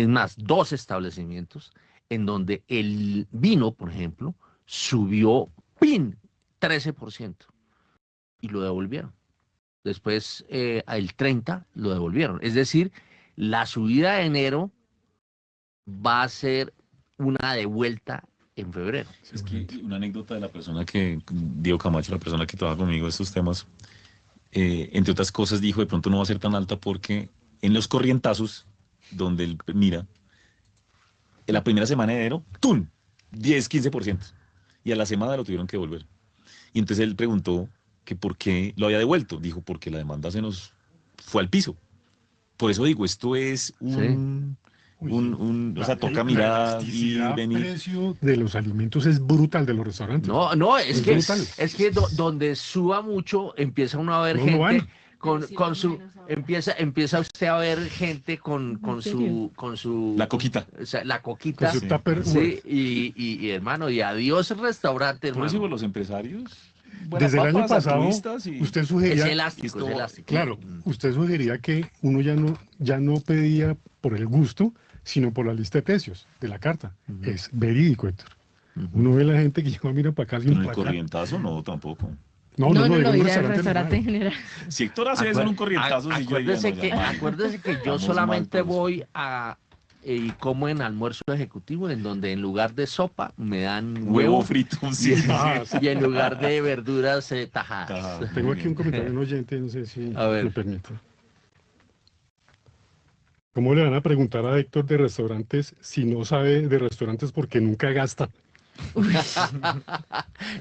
más, 2 establecimientos en donde el vino, por ejemplo, subió 13% y lo devolvieron. Después, el 30 lo devolvieron. Es decir, la subida de enero va a ser una devuelta en febrero. Es que una anécdota de la persona Diego Camacho, la persona que trabaja conmigo en estos temas, entre otras cosas dijo, de pronto no va a ser tan alta porque en los corrientazos, donde él mira, en la primera semana de enero, ¡tum! 10-15%. Y a la semana lo tuvieron que devolver. Y entonces él preguntó que por qué lo había devuelto. Dijo, porque la demanda se nos fue al piso. Por eso digo, esto es o sea, toca mirar y venir. El precio de los alimentos es brutal, de los restaurantes. No, es que donde suba mucho, empieza uno a ver gente con su, empieza usted a ver gente con su la coquita. O sea, la coquita. Con su tupper, sí, y hermano, y adiós restaurante, hermano. Por eso los empresarios. Desde el año pasado, usted sugería... Es elástico. Claro, usted sugería que uno ya no pedía por el gusto, sino por la lista de precios de la carta. Es verídico, Héctor. Uno ve a la gente que llega, mira para acá. Pero en el corrientazo no, tampoco. No, ir al restaurante en general. Si Héctor hace eso en un corrientazo, acuérdese que yo solamente voy y como en almuerzo ejecutivo, en donde en lugar de sopa me dan huevo frito, y en lugar de verduras tajadas. Tengo aquí un comentario de un oyente, no sé si me permite. ¿Cómo le van a preguntar a Héctor de restaurantes si no sabe de restaurantes porque nunca gasta?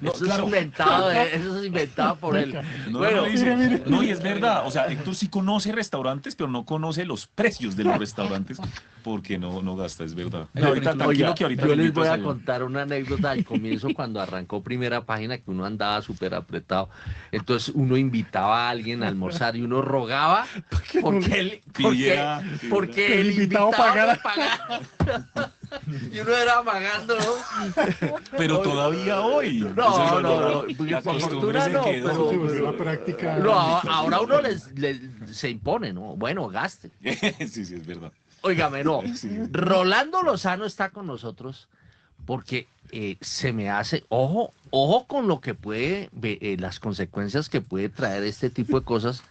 Eso es inventado por él. No, y es verdad. O sea, Héctor sí conoce restaurantes, pero no conoce los precios de los restaurantes porque no gasta, es verdad. Yo les voy a contar una anécdota al comienzo cuando arrancó Primera Página, que uno andaba súper apretado. Entonces uno invitaba a alguien a almorzar y uno rogaba porque el invitado pagara. Y uno era amagando, ¿no? Pero todavía hoy. No, por fortuna no, pero la práctica. No, ahora uno se impone, ¿no? Bueno, gaste. Sí, es verdad. Óigame, no. Sí. Rolando Lozano está con nosotros porque se me hace, ojo con lo que puede, las consecuencias que puede traer este tipo de cosas,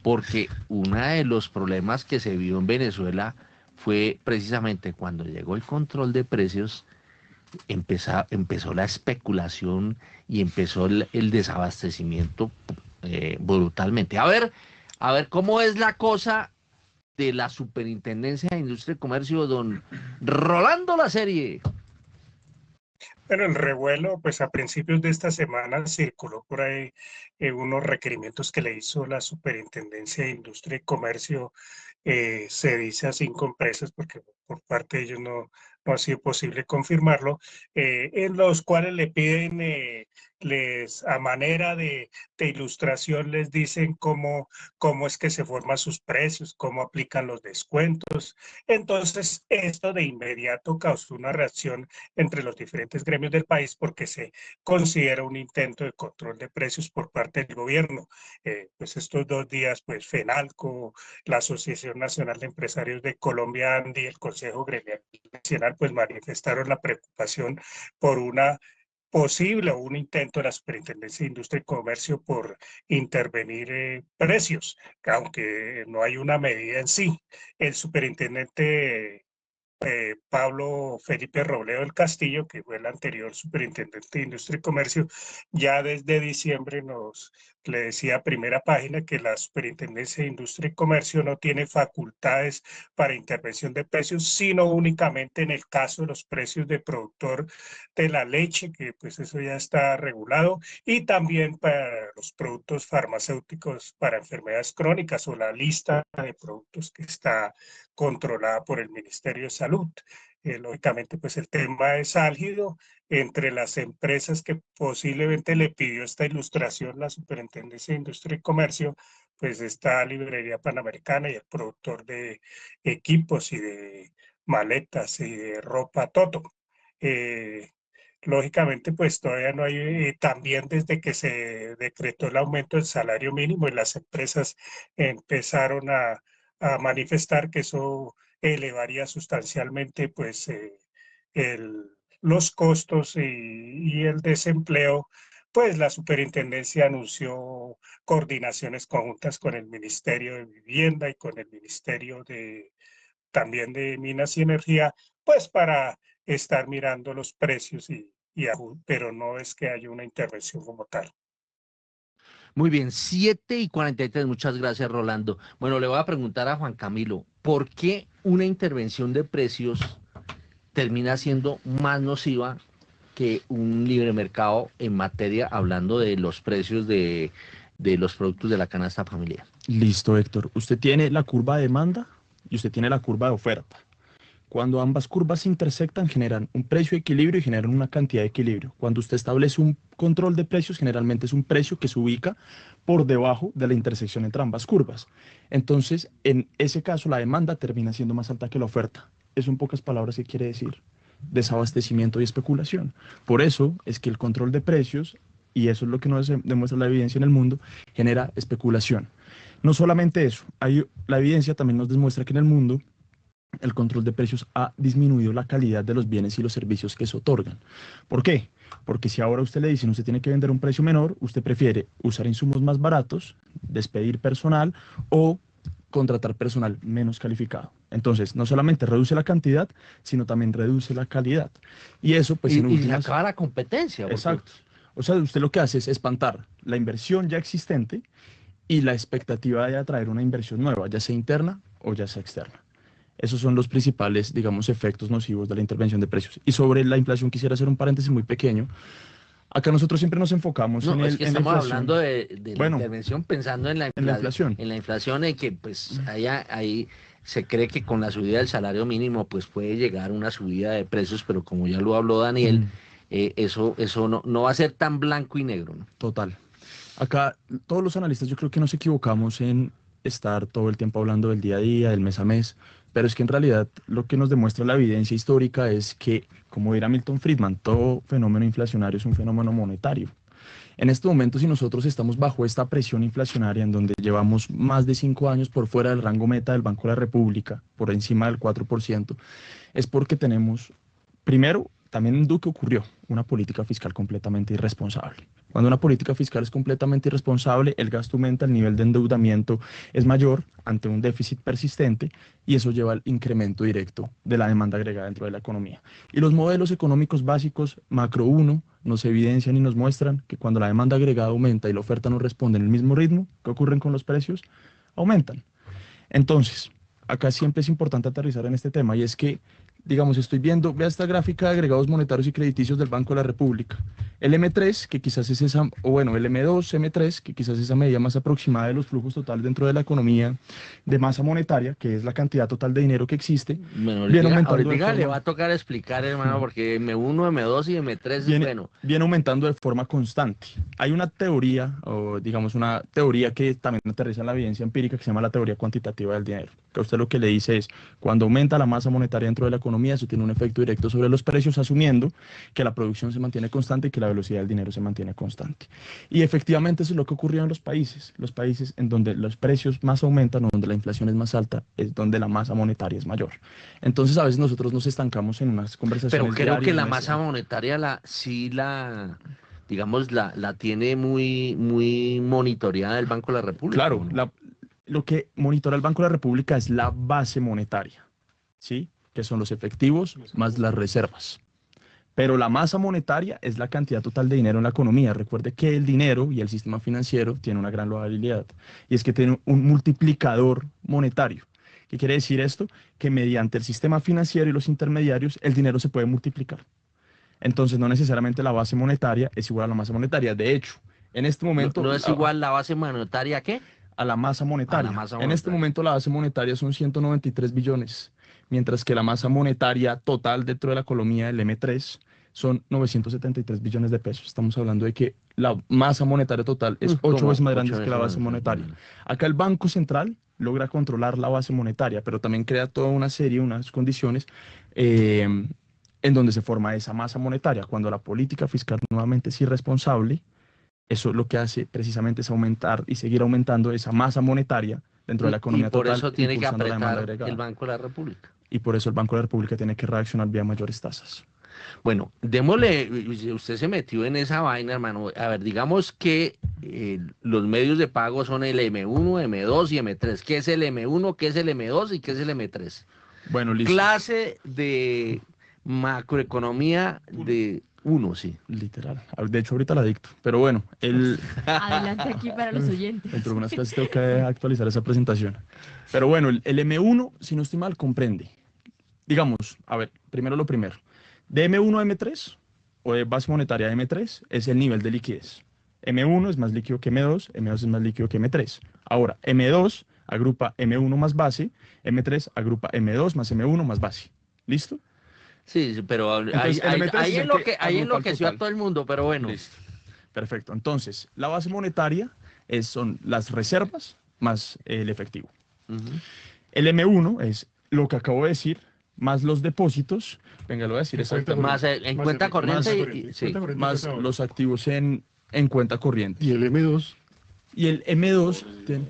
porque uno de los problemas que se vio en Venezuela fue precisamente cuando llegó el control de precios, empezó la especulación y empezó el desabastecimiento brutalmente. A ver cómo es la cosa de la Superintendencia de Industria y Comercio, don Rolando La Serie. Bueno, el revuelo, pues a principios de esta semana circuló por ahí unos requerimientos que le hizo la Superintendencia de Industria y Comercio, se dice a 5 empresas, porque por parte de ellos no ha sido posible confirmarlo, en los cuales le piden a manera de ilustración les dicen cómo es que se forman sus precios, cómo aplican los descuentos. Entonces, esto de inmediato causó una reacción entre los diferentes gremios del país porque se considera un intento de control de precios por parte del gobierno. Pues estos 2 días, pues FENALCO, la Asociación Nacional de Empresarios de Colombia, ANDI, el Consejo Gremial Nacional, pues manifestaron la preocupación por una posible o un intento de la Superintendencia de Industria y Comercio por intervenir precios, aunque no hay una medida en sí. El superintendente Pablo Felipe Robledo del Castillo, que fue el anterior superintendente de Industria y Comercio, ya desde diciembre le decía a Primera Página que la Superintendencia de Industria y Comercio no tiene facultades para intervención de precios, sino únicamente en el caso de los precios de productor de la leche, que pues eso ya está regulado, y también para los productos farmacéuticos para enfermedades crónicas o la lista de productos que está controlada por el Ministerio de Salud. Lógicamente, pues el tema es álgido entre las empresas que posiblemente le pidió esta ilustración la Superintendencia de Industria y Comercio, pues está Librería Panamericana y el productor de equipos y de maletas y de ropa Toto. Lógicamente, pues todavía no hay, también desde que se decretó el aumento del salario mínimo y las empresas empezaron a manifestar que eso elevaría sustancialmente pues los costos y el desempleo, pues la superintendencia anunció coordinaciones conjuntas con el Ministerio de Vivienda y con el Ministerio también de Minas y Energía, pues para estar mirando los precios pero no es que haya una intervención como tal. Muy bien, 7:43, muchas gracias, Rolando. Bueno, le voy a preguntar a Juan Camilo, ¿por qué una intervención de precios termina siendo más nociva que un libre mercado en materia, hablando de los precios de los productos de la canasta familiar? Listo, Héctor. Usted tiene la curva de demanda y usted tiene la curva de oferta. Cuando ambas curvas se intersectan, generan un precio de equilibrio y generan una cantidad de equilibrio. Cuando usted establece un control de precios, generalmente es un precio que se ubica por debajo de la intersección entre ambas curvas. Entonces, en ese caso, la demanda termina siendo más alta que la oferta. Eso en pocas palabras, ¿qué quiere decir? Desabastecimiento y especulación. Por eso es que el control de precios, y eso es lo que nos demuestra la evidencia en el mundo, genera especulación. No solamente eso, la evidencia también nos demuestra que en el mundo el control de precios ha disminuido la calidad de los bienes y los servicios que se otorgan. ¿Por qué? Porque si ahora usted le dicen usted tiene que vender un precio menor, usted prefiere usar insumos más baratos, despedir personal o contratar personal menos calificado. Entonces, no solamente reduce la cantidad, sino también reduce la calidad. Y eso, pues, en últimas... Y acaba la competencia. Porque... Exacto. O sea, usted lo que hace es espantar la inversión ya existente y la expectativa de atraer una inversión nueva, ya sea interna o ya sea externa. Esos son los principales, digamos, efectos nocivos de la intervención de precios. Y sobre la inflación quisiera hacer un paréntesis muy pequeño. Acá nosotros siempre nos enfocamos en es que en la estamos inflación. hablando de la intervención pensando en la inflación. En la inflación, en que pues ahí se cree que con la subida del salario mínimo pues puede llegar una subida de precios, pero como ya lo habló Daniel, eso no va a ser tan blanco y negro, ¿no? Total. Acá todos los analistas yo creo que nos equivocamos en estar todo el tiempo hablando del día a día, del mes a mes, pero es que en realidad lo que nos demuestra la evidencia histórica es que, como dirá Milton Friedman, todo fenómeno inflacionario es un fenómeno monetario. En este momento, si nosotros estamos bajo esta presión inflacionaria en donde llevamos más de 5 años por fuera del rango meta del Banco de la República, por encima del 4%, es porque tenemos, primero, también en Duque ocurrió una política fiscal completamente irresponsable. Cuando una política fiscal es completamente irresponsable, el gasto aumenta, el nivel de endeudamiento es mayor ante un déficit persistente y eso lleva al incremento directo de la demanda agregada dentro de la economía. Y los modelos económicos básicos macro 1 nos evidencian y nos muestran que cuando la demanda agregada aumenta y la oferta no responde en el mismo ritmo, ¿qué ocurre con los precios? Aumentan. Entonces, acá siempre es importante aterrizar en este tema y es que digamos, estoy viendo, vea esta gráfica de agregados monetarios y crediticios del Banco de la República. El M3, que quizás es esa, o bueno, el M2, M3, que quizás es esa medida más aproximada de los flujos totales dentro de la economía de masa monetaria, que es la cantidad total de dinero que existe. Bueno, viene aumentando ahorita de le forma- va a tocar explicar, hermano, porque M1, M2 y M3 es bueno. viene aumentando de forma constante. Hay una teoría, o digamos una teoría que también aterriza en la evidencia empírica, que se llama la teoría cuantitativa del dinero, que a usted lo que le dice es, cuando aumenta la masa monetaria dentro de la economía, eso tiene un efecto directo sobre los precios, asumiendo que la producción se mantiene constante y que la velocidad del dinero se mantiene constante. Y efectivamente eso es lo que ocurrió en los países en donde los precios más aumentan o donde la inflación es más alta, es donde la masa monetaria es mayor. Entonces a veces nosotros nos estancamos en unas conversaciones Pero creo que diarias, la masa monetaria digamos, la tiene muy monitoreada el Banco de la República. Claro, ¿no? lo que monitora el Banco de la República es la base monetaria, ¿sí? Que son los efectivos más las reservas. Pero la masa monetaria es la cantidad total de dinero en la economía. Recuerde que el dinero y el sistema financiero tiene una gran loabilidad, y es que tiene un multiplicador monetario. ¿Qué quiere decir esto? Que mediante el sistema financiero y los intermediarios, el dinero se puede multiplicar. Entonces, no necesariamente la base monetaria es igual a la masa monetaria. De hecho, en este momento... ¿No es igual la base monetaria a qué? A la masa monetaria. A la masa En este monetaria. momento la base monetaria son 193 billones, mientras que la masa monetaria total dentro de la economía del M3 son 973 billones de pesos. Estamos hablando de que la masa monetaria total es 8 veces más grande que la base monetaria. Acá el Banco Central logra controlar la base monetaria, pero también crea toda una serie, unas condiciones en donde se forma esa masa monetaria. Cuando la política fiscal nuevamente es irresponsable, eso lo que hace precisamente es aumentar y seguir aumentando esa masa monetaria dentro de la economía Y por total, eso tiene que impulsando la demanda apretar agregada. el Banco de la República. Y por eso el Banco de la República tiene que reaccionar vía mayores tasas. Bueno, démosle, usted se metió en esa vaina, hermano. A ver, digamos que los medios de pago son el M1, M2 y M3. ¿Qué es el M1, qué es el M2 y qué es el M3? Bueno, listo. Clase de macroeconomía de 1, sí. Literal. De hecho, ahorita la dicto. Pero bueno, Adelante aquí para los oyentes. Dentro de unas clases tengo que actualizar esa presentación. Pero bueno, el M1, si no estoy mal, comprende. Digamos, a ver, primero lo primero. De M1 a M3, o de base monetaria a M3, es el nivel de liquidez. M1 es más líquido que M2, M2 es más líquido que M3. Ahora, M2 agrupa M1 más base, M3 agrupa M2 más M1 más base. ¿Listo? Sí, pero Entonces, ahí enloqueció a todo el mundo, pero bueno. Listo. Perfecto. Entonces, la base monetaria son las reservas más el efectivo. El M1 es lo que acabo de decir, más los depósitos. Venga, lo voy a decir exactamente. Más en cuenta corriente. Sí. Más los activos en cuenta corriente. ¿Y el M2? Y el M2 tiene...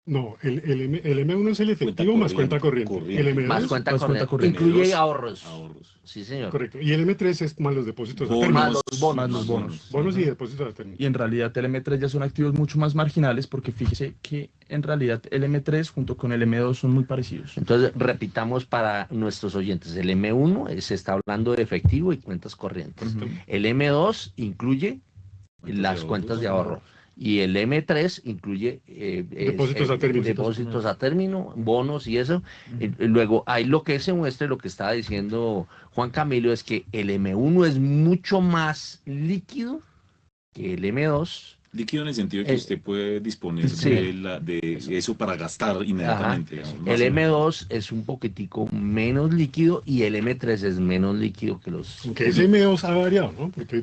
No, el M1 es el efectivo más cuenta corriente. El M2 más cuenta corriente. Incluye ahorros. Sí, señor. Correcto. Y el M3 es más los depósitos a Bonos, término. más los bonos. Bonos y depósitos a término. Y en realidad el M3 ya son activos mucho más marginales, porque fíjese que en realidad el M3 junto con el M2 son muy parecidos. Entonces, repitamos para nuestros oyentes. El M1 se está hablando de efectivo y cuentas corrientes. El M2 incluye las cuentas de ahorro. Y el M3 incluye depósitos a término, bonos y eso. Luego, ahí lo que se muestra, lo que estaba diciendo Juan Camilo, es que el M1 es mucho más líquido que el M2. Líquido en el sentido de que usted puede disponer de eso para gastar inmediatamente. Digamos, el M2 es un poquitico menos líquido y el M3 es menos líquido que los... Aunque ese M2 ha variado, ¿no? Porque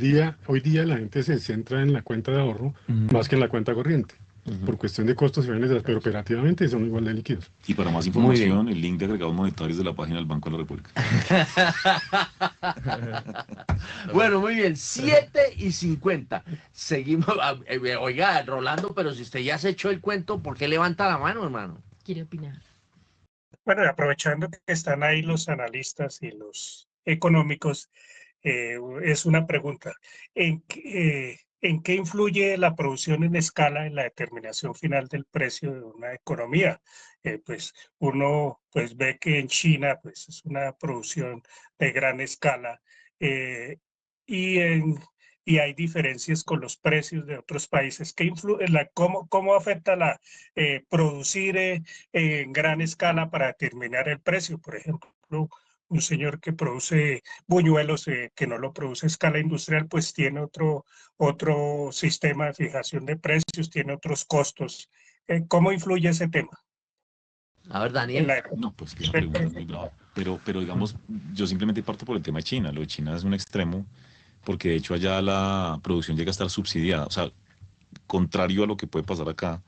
hoy día la gente se centra en la cuenta de ahorro más que en la cuenta corriente. Por cuestión de costos y bienes, pero operativamente son igual de líquidos. Y para más información, el link de agregados monetarios de la página del Banco de la República. Bueno, muy bien, 7:50. Seguimos. Oiga, Rolando, pero si usted ya se echó el cuento, ¿por qué levanta la mano, hermano? ¿Quiere opinar? Bueno, aprovechando que están ahí los analistas y los económicos, es una pregunta. ¿En qué influye la producción en escala en la determinación final del precio de una economía? Pues uno ve que en China pues, es una producción de gran escala y hay diferencias con los precios de otros países. ¿Cómo afecta la producir en gran escala para determinar el precio? Por ejemplo, un señor que produce buñuelos, que no lo produce a escala industrial, pues tiene otro sistema de fijación de precios, tiene otros costos. ¿Cómo influye ese tema? A ver, En Daniel. la, No, pues que la pregunta es muy brava. Pero digamos, yo simplemente parto por el tema de China. Lo de China es un extremo, porque de hecho allá la producción llega a estar subsidiada. O sea, contrario a lo que puede pasar acá,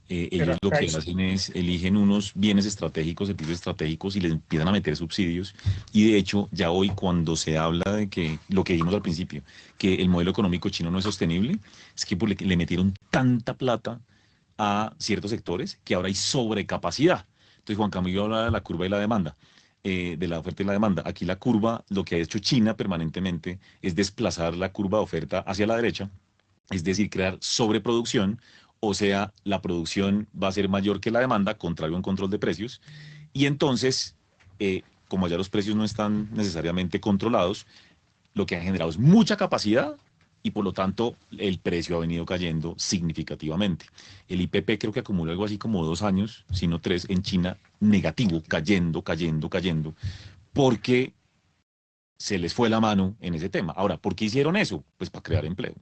pero ellos lo acá que hacen es eligen unos bienes estratégicos, servicios estratégicos y les empiezan a meter subsidios. Y de hecho, ya hoy cuando se habla de que lo que dijimos al principio, que el modelo económico chino no es sostenible, es que pues, le metieron tanta plata a ciertos sectores que ahora hay sobrecapacidad. Entonces, Juan Camilo habla de la curva y la demanda, de la oferta y la demanda. Aquí la curva, lo que ha hecho China permanentemente es desplazar la curva de oferta hacia la derecha, es decir, crear sobreproducción, o sea, la producción va a ser mayor que la demanda, contrario a un control de precios, y entonces, como ya los precios no están necesariamente controlados, lo que ha generado es mucha capacidad y por lo tanto el precio ha venido cayendo significativamente. El IPP creo que acumula algo así como 2 años, si no 3, en China, negativo, cayendo, porque se les fue la mano en ese tema. Ahora, ¿por qué hicieron eso? Pues para crear empleo.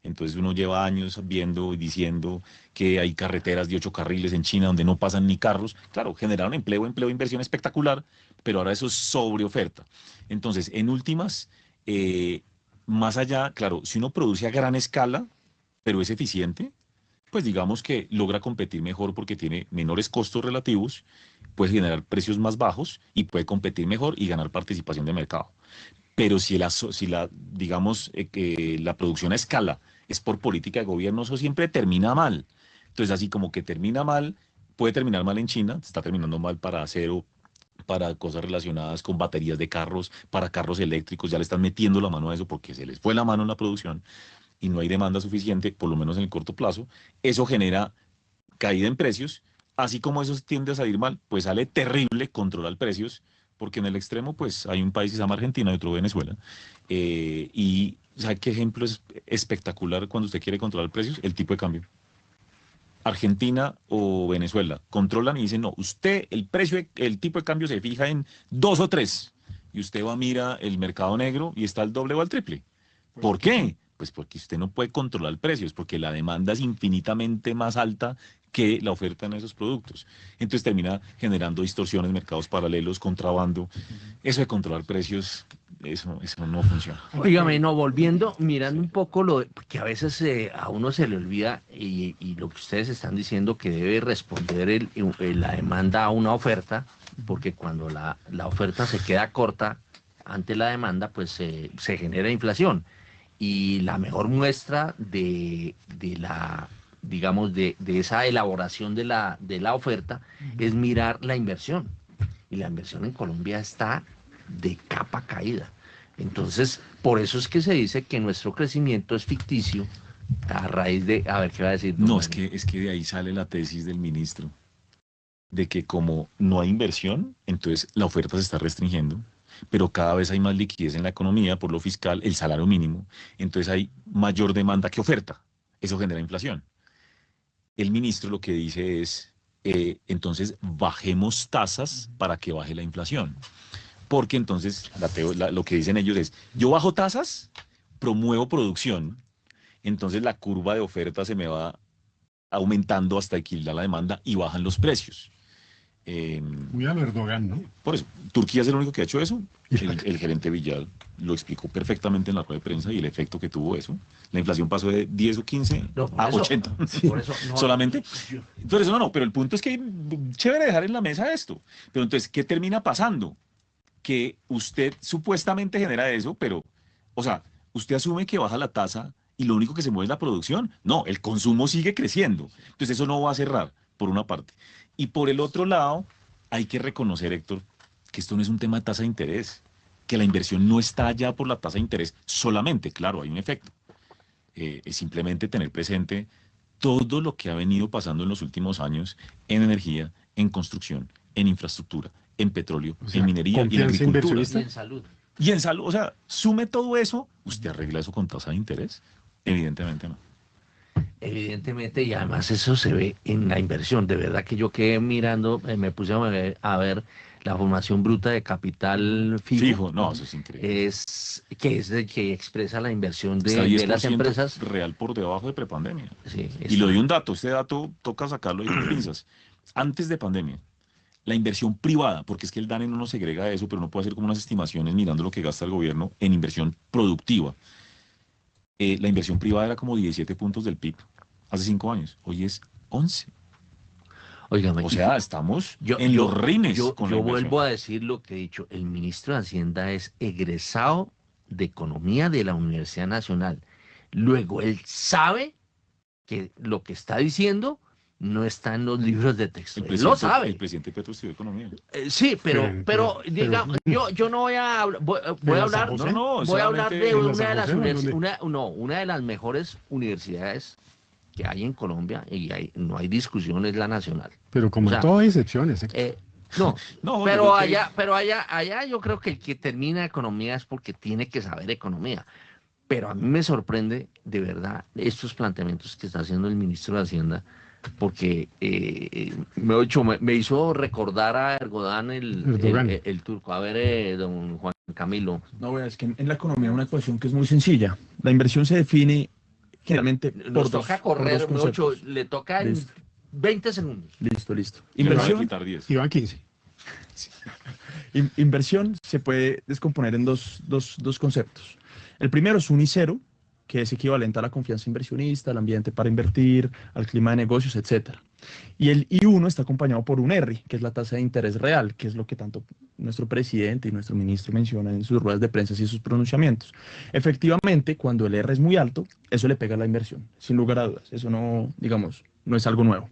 Entonces uno lleva años viendo y diciendo que hay carreteras de 8 carriles en China donde no pasan ni carros. Claro, generaron empleo, inversión espectacular, pero ahora eso es sobreoferta. Entonces, en últimas, más allá, claro, si uno produce a gran escala, pero es eficiente, pues digamos que logra competir mejor porque tiene menores costos relativos, puede generar precios más bajos y puede competir mejor y ganar participación de mercado. Pero digamos, que la producción a escala es por política de gobierno, eso siempre termina mal. Entonces, así como que termina mal, puede terminar mal en China, está terminando mal para acero, para cosas relacionadas con baterías de carros, para carros eléctricos, ya le están metiendo la mano a eso porque se les fue la mano en la producción y no hay demanda suficiente, por lo menos en el corto plazo. Eso genera caída en precios, así como eso tiende a salir mal, pues sale terrible controlar precios, porque en el extremo pues hay un país que se llama Argentina y otro Venezuela, y ¿sabe qué ejemplo es espectacular cuando usted quiere controlar precios? El tipo de cambio. Argentina o Venezuela controlan y dicen, no, usted el precio, el tipo de cambio se fija en 2 o 3, y usted va a mira el mercado negro y está al doble o al triple. ¿Por qué? Pues porque usted no puede controlar precios, porque la demanda es infinitamente más alta que la oferta en esos productos. Entonces termina generando distorsiones, mercados paralelos, contrabando. Eso de controlar precios, eso no funciona. Óigame, no, volviendo, mirando un poco porque a veces a uno se le olvida y lo que ustedes están diciendo que debe responder la demanda a una oferta, porque cuando la oferta se queda corta ante la demanda, pues se genera inflación. Y la mejor muestra de esa elaboración de la oferta es mirar la inversión. Y la inversión en Colombia está de capa caída. Entonces, por eso es que se dice que nuestro crecimiento es ficticio a raíz de... A ver, ¿qué va a decir? No, es que de ahí sale la tesis del ministro, de que como no hay inversión, entonces la oferta se está restringiendo, pero cada vez hay más liquidez en la economía por lo fiscal, el salario mínimo, entonces hay mayor demanda que oferta. Eso genera inflación. El ministro lo que dice es, entonces bajemos tasas para que baje la inflación. Porque entonces lo que dicen ellos es, yo bajo tasas, promuevo producción, entonces la curva de oferta se me va aumentando hasta equilibrar la demanda y bajan los precios. Muy a lo Erdogan, ¿no? Por eso, Turquía es el único que ha hecho eso. El gerente Villal lo explicó perfectamente en la rueda de prensa y el efecto que tuvo eso. La inflación pasó de 10 o 15 a 80. Por eso, no, solamente. Por eso no, pero el punto es que chévere dejar en la mesa esto. Pero entonces, ¿qué termina pasando? Que usted supuestamente genera eso, pero, o sea, usted asume que baja la tasa y lo único que se mueve es la producción. No, el consumo sigue creciendo. Entonces eso no va a cerrar, por una parte. Y por el otro lado, hay que reconocer, Héctor, que esto no es un tema de tasa de interés, que la inversión no está allá por la tasa de interés solamente, claro, hay un efecto. Es simplemente tener presente todo lo que ha venido pasando en los últimos años en energía, en construcción, en infraestructura, en petróleo, en minería y en agricultura. Y en salud. Y en salud, o sea, sume todo eso, ¿usted arregla eso con tasa de interés? Evidentemente no. Evidentemente, y además eso se ve en la inversión. De verdad que yo quedé mirando, me puse a ver la formación bruta de capital fijo, no, eso es increíble. es el que expresa la inversión Está de las empresas. real por debajo de prepandemia. Sí, y le doy un dato, este dato toca sacarlo ahí con pinzas. Antes de pandemia, la inversión privada, porque es que el DANE no nos segrega eso, pero no puede hacer como unas estimaciones mirando lo que gasta el gobierno en inversión productiva. La inversión privada era como 17 puntos del PIB hace 5 años, hoy es 11. Óigame, o sea, estamos en los rines con la yo inversión. vuelvo a decir lo que he dicho, el ministro de Hacienda es egresado de Economía de la Universidad Nacional. Luego, él sabe que lo que está diciendo no está en los libros de texto. Él lo sabe. El presidente Petro estudió economía. Sí, pero digamos, yo no voy a voy a hablar, voy a hablar de una de las mejores universidades que hay en Colombia y no hay discusión, es la nacional. Pero como en todas excepciones. Pero allá yo creo que el que termina economía es porque tiene que saber economía. Pero a mí me sorprende de verdad estos planteamientos que está haciendo el ministro de Hacienda, porque me hizo recordar a Erdogan el turco. A ver, don Juan Camilo. No, es que en la economía hay una ecuación que es muy sencilla. La inversión se define generalmente Nos toca correr, le toca en 20 segundos. Listo. Inversión. Iban 15. Inversión se puede descomponer en dos conceptos. El primero es un I cero, que es equivalente a la confianza inversionista, al ambiente para invertir, al clima de negocios, etc. Y el I1 está acompañado por un R, que es la tasa de interés real, que es lo que tanto nuestro presidente y nuestro ministro mencionan en sus ruedas de prensa y sus pronunciamientos. Efectivamente, cuando el R es muy alto, eso le pega a la inversión, sin lugar a dudas. Eso no es algo nuevo.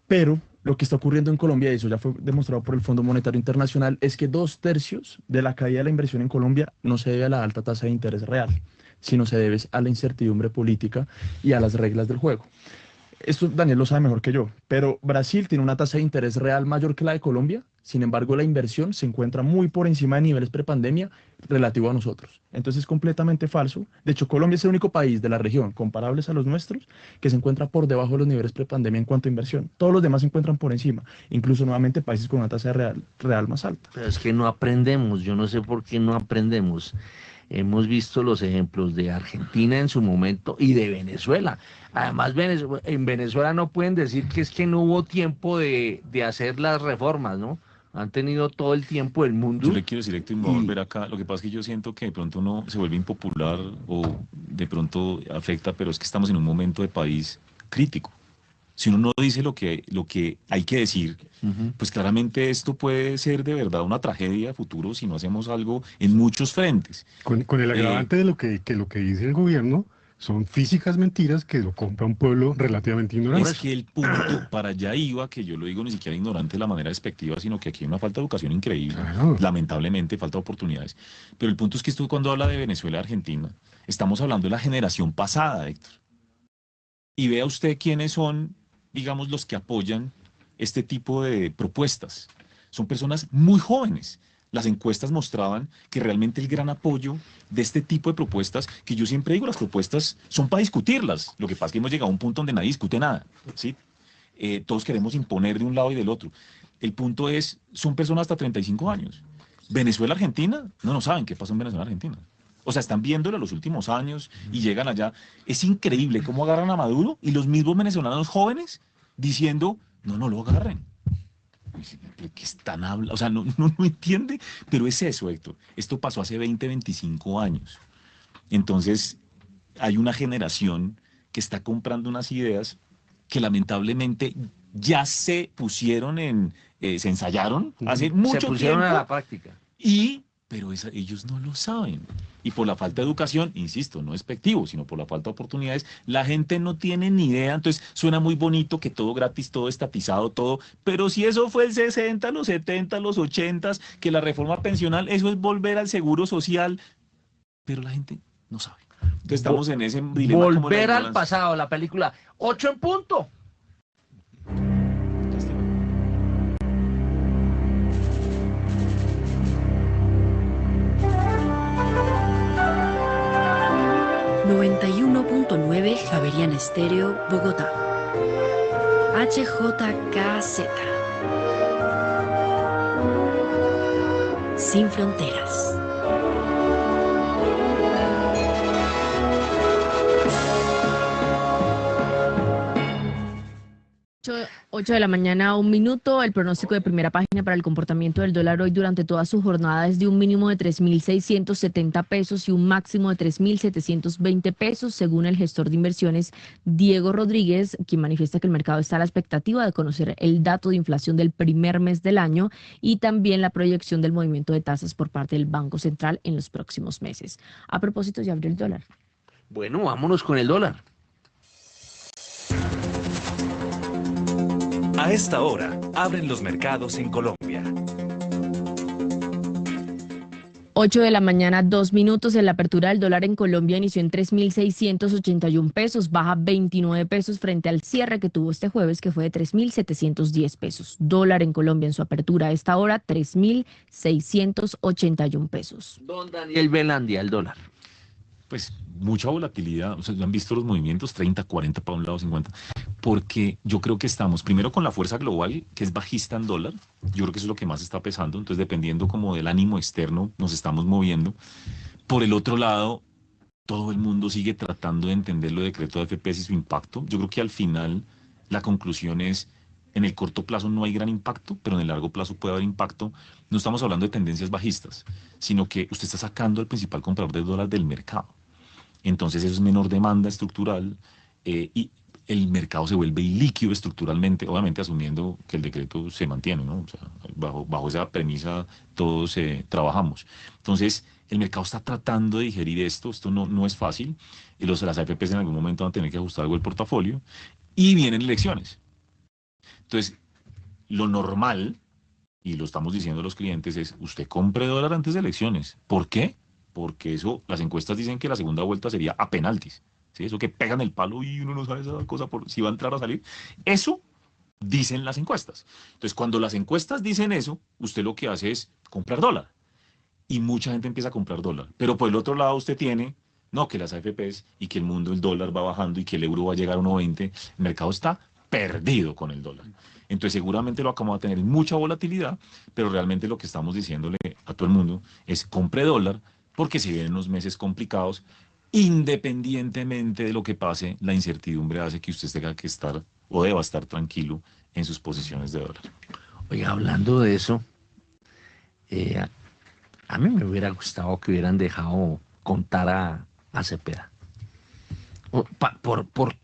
Pero lo que está ocurriendo en Colombia, y eso ya fue demostrado por el Fondo Monetario Internacional, es que 2/3 de la caída de la inversión en Colombia no se debe a la alta tasa de interés real, sino se debe a la incertidumbre política y a las reglas del juego. Esto Daniel lo sabe mejor que yo, pero Brasil tiene una tasa de interés real mayor que la de Colombia, sin embargo la inversión se encuentra muy por encima de niveles prepandemia relativo a nosotros. Entonces es completamente falso. De hecho, Colombia es el único país de la región, comparables a los nuestros, que se encuentra por debajo de los niveles prepandemia en cuanto a inversión. Todos los demás se encuentran por encima, incluso nuevamente países con una tasa real más alta. Pero es que no aprendemos, yo no sé por qué no aprendemos. Hemos visto los ejemplos de Argentina en su momento y de Venezuela. Además, en Venezuela no pueden decir que es que no hubo tiempo de hacer las reformas, ¿no? Han tenido todo el tiempo del mundo. Yo le quiero decir, Héctor, y me voy a volver acá. Lo que pasa es que yo siento que de pronto uno se vuelve impopular o de pronto afecta, pero es que estamos en un momento de país crítico. Si uno no dice lo que hay que decir, pues claramente esto puede ser de verdad una tragedia a futuro si no hacemos algo en muchos frentes. Con el agravante de lo que dice el gobierno son físicas mentiras que lo compra un pueblo relativamente ignorante. Es que el punto para allá iba, que yo lo digo ni siquiera ignorante de la manera despectiva, sino que aquí hay una falta de educación increíble, lamentablemente, falta de oportunidades. Pero el punto es que esto cuando habla de Venezuela y Argentina, estamos hablando de la generación pasada, Héctor. Y vea usted quiénes son, digamos, los que apoyan este tipo de propuestas. Son personas muy jóvenes. Las encuestas mostraban que realmente el gran apoyo de este tipo de propuestas, que yo siempre digo, las propuestas son para discutirlas. Lo que pasa es que hemos llegado a un punto donde nadie discute nada, ¿sí? Todos queremos imponer de un lado y del otro. El punto es, son personas hasta 35 años. Venezuela, Argentina, no saben qué pasó en Venezuela, Argentina. O sea, están viéndolo los últimos años y llegan allá. Es increíble cómo agarran a Maduro y los mismos venezolanos jóvenes diciendo, no lo agarren. ¿Qué están hablando? O sea, no entiende, pero es eso, Héctor. Esto pasó hace 20, 25 años. Entonces, hay una generación que está comprando unas ideas que lamentablemente ya se pusieron se ensayaron hace mucho tiempo. Se pusieron a la práctica. Pero ellos no lo saben. Y por la falta de educación, insisto, no despectivo, sino por la falta de oportunidades, la gente no tiene ni idea. Entonces suena muy bonito que todo gratis, todo estatizado, todo. Pero si eso fue el 60, los 70, los 80, que la reforma pensional, eso es volver al seguro social. Pero la gente no sabe. Entonces estamos en ese dilema. Volver al pasado, la película 8 en punto. Javeriana Estéreo, Bogotá. HJKZ. sin fronteras. 8 de la mañana, 1 minuto. El pronóstico de primera página para el comportamiento del dólar hoy durante toda su jornada es de un mínimo de 3.670 pesos y un máximo de 3.720 pesos, según el gestor de inversiones Diego Rodríguez, quien manifiesta que el mercado está a la expectativa de conocer el dato de inflación del primer mes del año y también la proyección del movimiento de tasas por parte del Banco Central en los próximos meses. A propósito, ya abrió el dólar. Bueno, vámonos con el dólar. A esta hora, abren los mercados en Colombia. 8 de la mañana, 2 minutos. En la apertura del dólar en Colombia inició en 3.681 pesos, baja 29 pesos frente al cierre que tuvo este jueves, que fue de 3.710 pesos. Dólar en Colombia en su apertura a esta hora, 3.681 pesos. Don Daniel Velandia, el dólar. Pues mucha volatilidad, o sea, han visto los movimientos 30, 40 para un lado, 50, porque yo creo que estamos primero con la fuerza global, que es bajista en dólar. Yo creo que eso es lo que más está pesando, entonces dependiendo como del ánimo externo nos estamos moviendo. Por el otro lado, todo el mundo sigue tratando de entender lo de decreto de AFPs y su impacto. Yo creo que al final la conclusión es, en el corto plazo no hay gran impacto, pero en el largo plazo puede haber impacto. No estamos hablando de tendencias bajistas, sino que usted está sacando al principal comprador de dólares del mercado. Entonces eso es menor demanda estructural y el mercado se vuelve ilíquido estructuralmente, obviamente asumiendo que el decreto se mantiene, ¿no? O sea, bajo esa premisa todos trabajamos. Entonces el mercado está tratando de digerir esto no es fácil, y las AFPs en algún momento van a tener que ajustar algo el portafolio, y vienen elecciones. Entonces, lo normal, y lo estamos diciendo a los clientes, es usted compre dólar antes de elecciones. ¿Por qué? Porque eso, las encuestas dicen que la segunda vuelta sería a penaltis, ¿sí? Eso que pegan el palo y uno no sabe esa cosa por si va a entrar o salir. Eso dicen las encuestas. Entonces, cuando las encuestas dicen eso, usted lo que hace es comprar dólar. Y mucha gente empieza a comprar dólar. Pero por el otro lado usted tiene, no, que las AFPs y que el mundo, el dólar va bajando y que el euro va a llegar a 1.20. El mercado está perdido con el dólar. Entonces seguramente lo acabamos a tener mucha volatilidad, pero realmente lo que estamos diciéndole a todo el mundo es compre dólar, porque si vienen unos meses complicados, independientemente de lo que pase, la incertidumbre hace que usted tenga que estar o deba estar tranquilo en sus posiciones de dólar. Oiga, hablando de eso, a mí me hubiera gustado que hubieran dejado contar a Cepeda.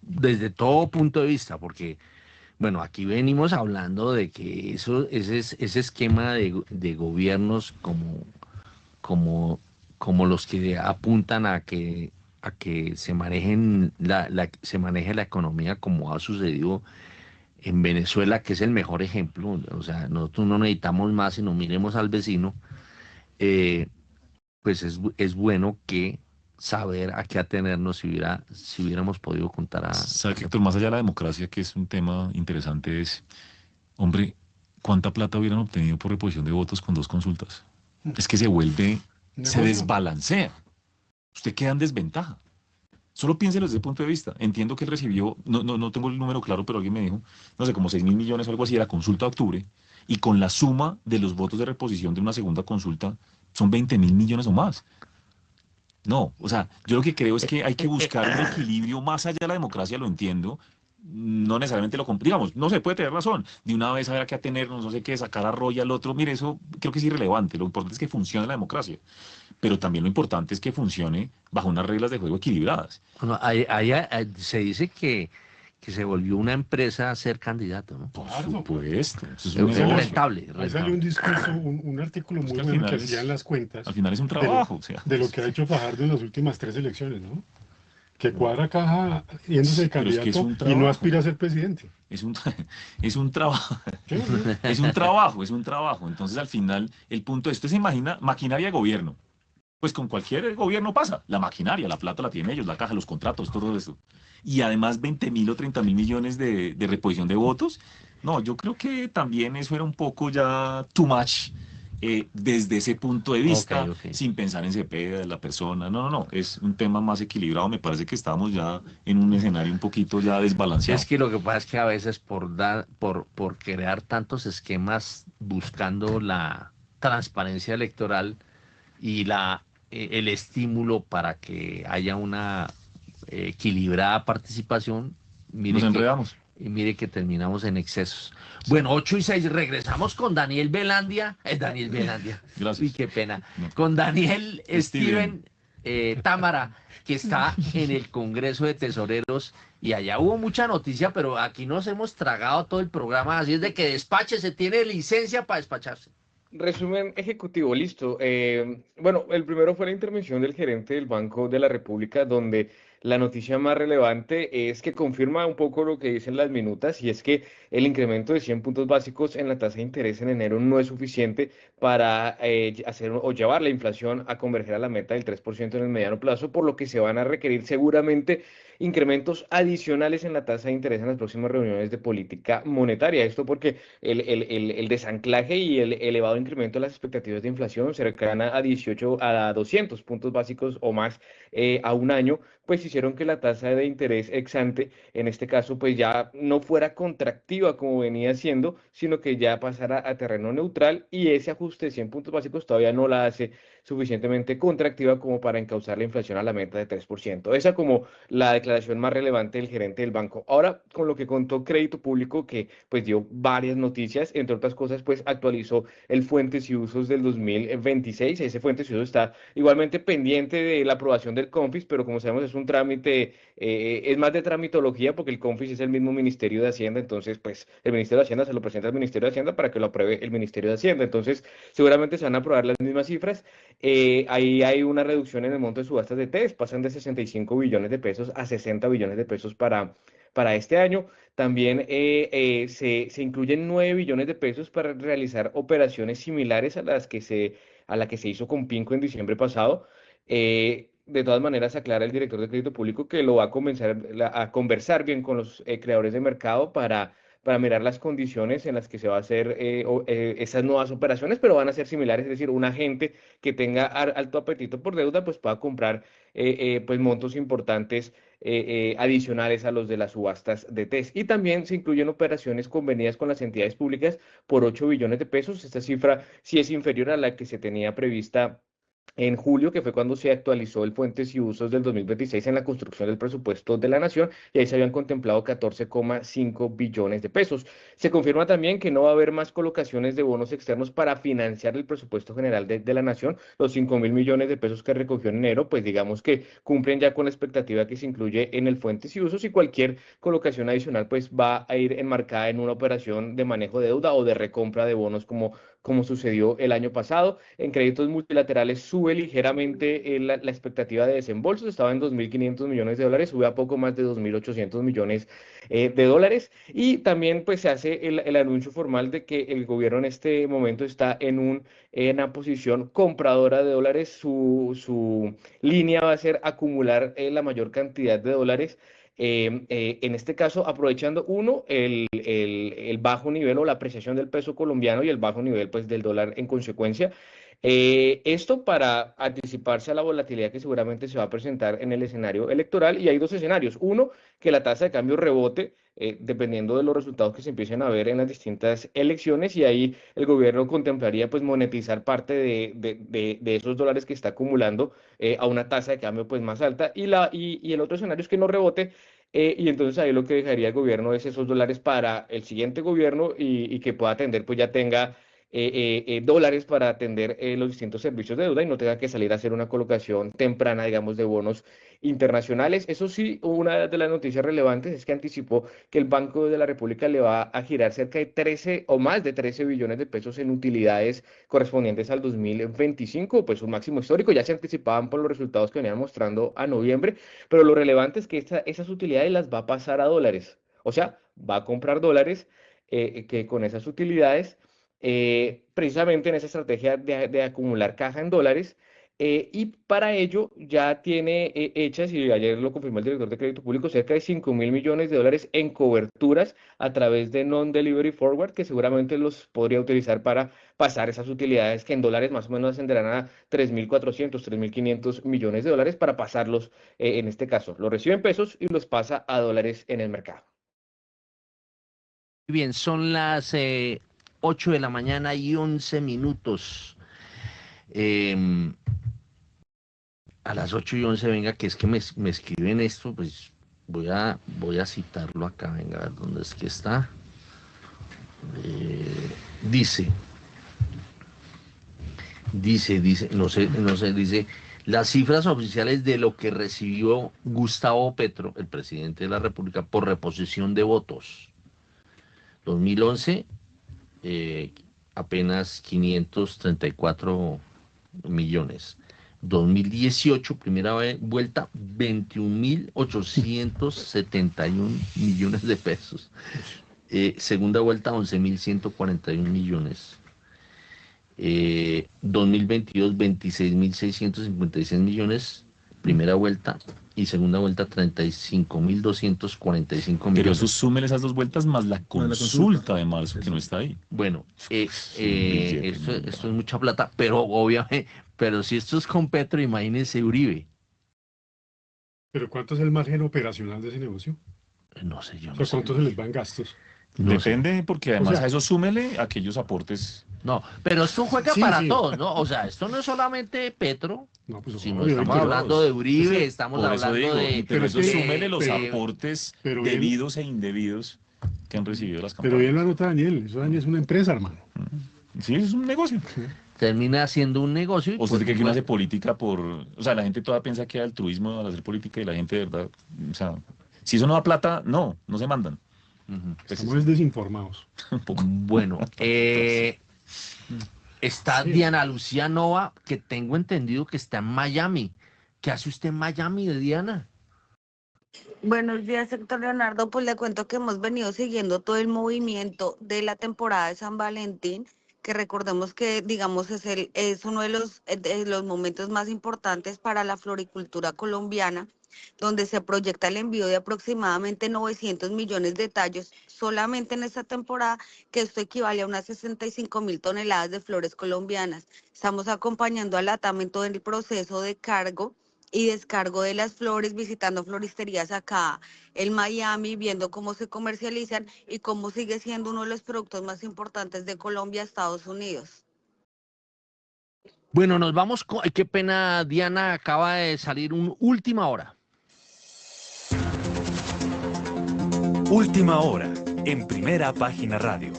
Desde todo punto de vista, porque, bueno, aquí venimos hablando de que ese esquema de gobiernos como los que apuntan a que se manejen se maneje la economía como ha sucedido en Venezuela, que es el mejor ejemplo. O sea, nosotros no necesitamos más, sino miremos al vecino. Pues es bueno que saber a qué atenernos si hubiéramos podido contar a... ¿Sabe, Héctor? Más allá de la democracia, que es un tema interesante, es, hombre, ¿cuánta plata hubieran obtenido por reposición de votos con 2 consultas? Es que se desbalancea. Usted queda en desventaja. Solo piénselo desde ese punto de vista. Entiendo que él recibió, no tengo el número claro, pero alguien me dijo, no sé, como 6.000 millones o algo así de la consulta de octubre, y con la suma de los votos de reposición de una segunda consulta, son 20.000 millones o más. No, o sea, yo lo que creo es que hay que buscar un equilibrio más allá de la democracia, lo entiendo, no necesariamente digamos, no se puede tener razón, de una vez habrá que atenernos, no sé qué, sacar a Roy al otro, mire, eso creo que es irrelevante, lo importante es que funcione la democracia, pero también lo importante es que funcione bajo unas reglas de juego equilibradas. Bueno, se dice que se volvió una empresa a ser candidato, ¿no? Por supuesto. Eso es Es rentable. Ahí salió un discurso, un artículo muy bueno que hacían las cuentas. Al final es un trabajo. De lo que ha hecho Fajardo en las últimas 3 elecciones, ¿no? Que cuadra caja yéndose de candidato y no aspira a ser presidente. Es un trabajo. Es un trabajo. Entonces, al final, el punto de esto se imagina maquinaria de gobierno. Pues con cualquier gobierno pasa. La maquinaria, la plata la tienen ellos, la caja, los contratos, todo eso. Y además 20.000 o 30.000 millones de reposición de votos. No, yo creo que también eso era un poco ya too much desde ese punto de vista, sin pensar en Cepeda, de la persona. No, es un tema más equilibrado. Me parece que estamos ya en un escenario un poquito ya desbalanceado. Es que lo que pasa es que a veces por crear tantos esquemas buscando la transparencia electoral y el estímulo para que haya una equilibrada participación. Nos enredamos. Y mire que terminamos en excesos. Bueno, 8:06, regresamos con Daniel Velandia. Daniel Velandia. Gracias. Uy, qué pena. No. Con Daniel Steven Támara, que está en el Congreso de Tesoreros. Y allá hubo mucha noticia, pero aquí nos hemos tragado todo el programa. Así es de que despache, se tiene licencia para despacharse. Resumen ejecutivo, listo. Bueno, el primero fue la intervención del gerente del Banco de la República, donde la noticia más relevante es que confirma un poco lo que dicen las minutas, y es que el incremento de 100 puntos básicos en la tasa de interés en enero no es suficiente para hacer o llevar la inflación a converger a la meta del 3% en el mediano plazo, por lo que se van a requerir seguramente incrementos adicionales en la tasa de interés en las próximas reuniones de política monetaria. Esto porque el desanclaje y el elevado incremento de las expectativas de inflación cercana a 200 puntos básicos o más a un año, pues hicieron que la tasa de interés ex ante, en este caso, pues ya no fuera contractiva como venía siendo, sino que ya pasara a terreno neutral, y ese ajuste de 100 puntos básicos todavía no la hace suficientemente contractiva como para encauzar la inflación a la meta de 3%. Esa como la declaración más relevante del gerente del banco. Ahora, con lo que contó Crédito Público, que pues dio varias noticias, entre otras cosas, pues actualizó el Fuentes y Usos del 2026. Ese Fuentes y Usos está igualmente pendiente de la aprobación del CONFIS, pero como sabemos es un trámite, es más de tramitología, porque el CONFIS es el mismo Ministerio de Hacienda. Entonces pues el Ministerio de Hacienda se lo presenta al Ministerio de Hacienda para que lo apruebe el Ministerio de Hacienda. Entonces seguramente se van a aprobar las mismas cifras. Ahí hay una reducción en el monto de subastas de TES, pasan de 65 billones de pesos a 60 billones de pesos para este año. También se incluyen 9 billones de pesos para realizar operaciones similares a la que se hizo con Pinco en diciembre pasado. De todas maneras, aclara el director de Crédito Público que lo va a comenzar a conversar bien con los creadores de mercado para mirar las condiciones en las que se va a hacer esas nuevas operaciones, pero van a ser similares, es decir, un agente que tenga alto apetito por deuda, pues pueda comprar pues montos importantes adicionales a los de las subastas de TES. Y también se incluyen operaciones convenidas con las entidades públicas por 8 billones de pesos. Esta cifra sí es inferior a la que se tenía prevista en julio, que fue cuando se actualizó el Fuentes y Usos del 2026 en la construcción del presupuesto de la Nación, y ahí se habían contemplado 14,5 billones de pesos. Se confirma también que no va a haber más colocaciones de bonos externos para financiar el presupuesto general de la Nación. Los 5.000 millones de pesos que recogió en enero, pues digamos que cumplen ya con la expectativa que se incluye en el Fuentes y Usos, y cualquier colocación adicional pues va a ir enmarcada en una operación de manejo de deuda o de recompra de bonos como sucedió el año pasado. En créditos multilaterales sube ligeramente la expectativa de desembolsos, estaba en 2.500 millones de dólares, sube a poco más de 2.800 millones de dólares. Y también pues se hace el anuncio formal de que el gobierno en este momento está en una posición compradora de dólares. Su línea va a ser acumular la mayor cantidad de dólares. En este caso, aprovechando el bajo nivel o la apreciación del peso colombiano y el bajo nivel pues del dólar en consecuencia. Esto para anticiparse a la volatilidad que seguramente se va a presentar en el escenario electoral. Y hay dos escenarios: uno, que la tasa de cambio rebote dependiendo de los resultados que se empiecen a ver en las distintas elecciones, y ahí el gobierno contemplaría pues monetizar parte de esos dólares que está acumulando a una tasa de cambio pues más alta. Y el otro escenario es que no rebote, y entonces ahí lo que dejaría el gobierno es esos dólares para el siguiente gobierno, y que pueda atender, pues ya tenga dólares para atender los distintos servicios de deuda y no tenga que salir a hacer una colocación temprana, digamos, de bonos internacionales. Eso sí, una de las noticias relevantes es que anticipó que el Banco de la República le va a girar cerca de 13 o más de 13 billones de pesos en utilidades correspondientes al 2025, pues un máximo histórico. Ya se anticipaban por los resultados que venían mostrando a noviembre, pero lo relevante es que esas utilidades las va a pasar a dólares. O sea, va a comprar dólares que con esas utilidades, precisamente en esa estrategia de acumular caja en dólares. Y para ello ya tiene hechas, y ayer lo confirmó el director de Crédito Público, cerca de 5.000 millones de dólares en coberturas a través de non-delivery forward, que seguramente los podría utilizar para pasar esas utilidades, que en dólares más o menos ascenderán a 3.400, 3.500 millones de dólares, para pasarlos, en este caso, los recibe en pesos y los pasa a dólares en el mercado. Bien, son las 8 de la mañana y 11 minutos. A las 8 y 11, venga, que es que me escriben esto, pues voy a citarlo acá, venga, a ver dónde es que está. Dice, no sé, dice, las cifras oficiales de lo que recibió Gustavo Petro, el presidente de la República, por reposición de votos. 2011, apenas 534 millones. 2018, primera vuelta, 21.871 millones de pesos. Segunda vuelta, 11.141 millones. 2022, 26.656 millones, primera vuelta, y segunda vuelta, 35.245 millones. Pero eso súmele esas dos vueltas más la consulta de marzo, que no está ahí. Bueno, esto es mucha plata, pero obviamente, pero si esto es con Petro, imagínense Uribe. ¿Pero cuánto es el margen operacional de ese negocio? No sé, yo O no sea, sé. ¿cuánto se les va en gastos? No Depende, porque además O sea, a eso súmele aquellos aportes. No, pero esto juega Sí, para sí. todos, ¿no? O sea, esto no es solamente Petro, No, pues sino obvio, estamos pero- hablando de Uribe, Ese- estamos Por eso hablando digo, de... pero eso es que- súmele los de- aportes pero bien- debidos e indebidos que han recibido las Pero bien campañas. lo anota Daniel, eso Daniel es una empresa, hermano. Sí, es un negocio. termina siendo un negocio. Y ¿O usted pues, cree que uno bueno, hace política por...? O sea, la gente toda piensa que hay altruismo al hacer política y la gente de verdad... O sea, si eso no da plata, no se mandan. ujú. Pues, Estamos desinformados. un poco. Bueno, está Sí. Diana Lucía Nova, que tengo entendido que está en Miami. ¿Qué hace usted en Miami, Diana? Buenos días, Héctor Leonardo. Pues le cuento que hemos venido siguiendo todo el movimiento de la temporada de San Valentín, que recordemos que, digamos, es uno de los momentos más importantes para la floricultura colombiana, donde se proyecta el envío de aproximadamente 900 millones de tallos solamente en esta temporada, que esto equivale a unas 65.000 toneladas de flores colombianas. Estamos acompañando a LATAM en todo el proceso de cargo y descargo de las flores, visitando floristerías acá en Miami, viendo cómo se comercializan y cómo sigue siendo uno de los productos más importantes de Colombia a Estados Unidos. Bueno, nos vamos con... Ay, qué pena, Diana, acaba de salir un última hora. Última hora, en Primera Página Radio.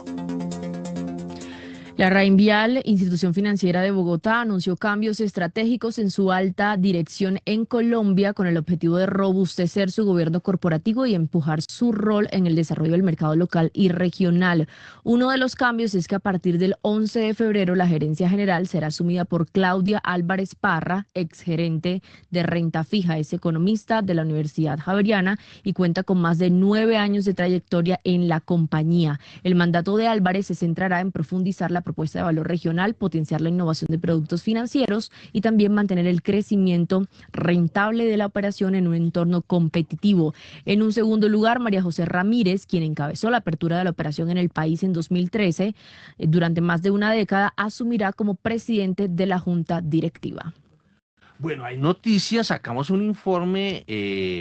La Rainvial, institución financiera de Bogotá, anunció cambios estratégicos en su alta dirección en Colombia con el objetivo de robustecer su gobierno corporativo y empujar su rol en el desarrollo del mercado local y regional. Uno de los cambios es que a partir del 11 de febrero la gerencia general será asumida por Claudia Álvarez Parra, exgerente de renta fija. Es economista de la Universidad Javeriana y cuenta con más de 9 años de trayectoria en la compañía. El mandato de Álvarez se centrará en profundizar la propuesta de valor regional, potenciar la innovación de productos financieros y también mantener el crecimiento rentable de la operación en un entorno competitivo. En un segundo lugar, María José Ramírez, quien encabezó la apertura de la operación en el país en 2013, durante más de una década, asumirá como presidente de la junta directiva. Bueno, hay noticias, sacamos un informe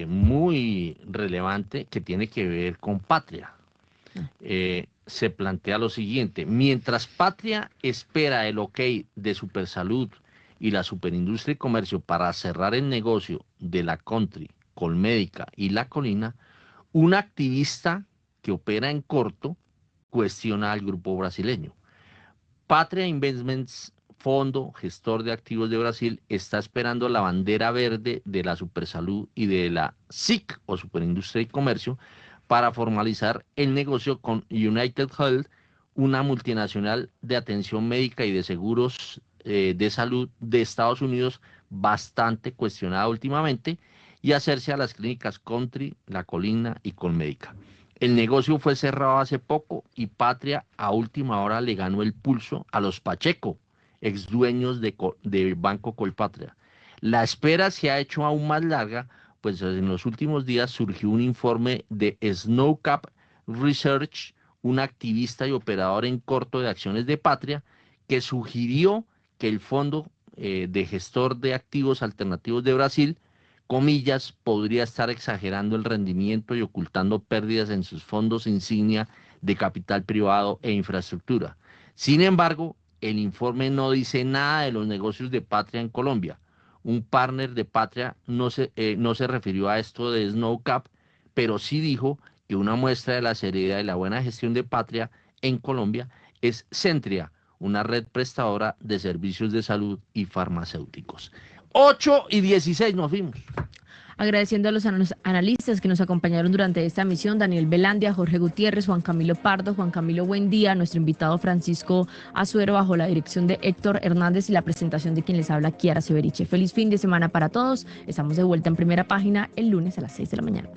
muy relevante que tiene que ver con Patria. Se plantea lo siguiente: mientras Patria espera el ok de Supersalud y la Superindustria y Comercio para cerrar el negocio de la Country, Colmédica y La Colina, un activista que opera en corto cuestiona al grupo brasileño. Patria Investments, fondo gestor de activos de Brasil, está esperando la bandera verde de la Supersalud y de la SIC o Superindustria y Comercio para formalizar el negocio con United Health, una multinacional de atención médica y de seguros de salud de Estados Unidos, bastante cuestionada últimamente, y hacerse a las clínicas Country, La Colina y Colmédica. El negocio fue cerrado hace poco y Patria a última hora le ganó el pulso a los Pacheco, ex dueños de Banco Colpatria. La espera se ha hecho aún más larga, pues en los últimos días surgió un informe de Snowcap Research, un activista y operador en corto de acciones de Patria, que sugirió que el fondo de gestor de activos alternativos de Brasil, comillas, podría estar exagerando el rendimiento y ocultando pérdidas en sus fondos insignia de capital privado e infraestructura. Sin embargo, el informe no dice nada de los negocios de Patria en Colombia. Un partner de Patria no se refirió a esto de Snowcap, pero sí dijo que una muestra de la seriedad y la buena gestión de Patria en Colombia es Centria, una red prestadora de servicios de salud y farmacéuticos. 8:16 nos fuimos. Agradeciendo a los analistas que nos acompañaron durante esta emisión, Daniel Velandia, Jorge Gutiérrez, Juan Camilo Pardo, Juan Camilo Buen Día, nuestro invitado Francisco Azuero, bajo la dirección de Héctor Hernández y la presentación de quien les habla, Kiara Severiche. Feliz fin de semana para todos. Estamos de vuelta en Primera Página el lunes a las 6 de la mañana.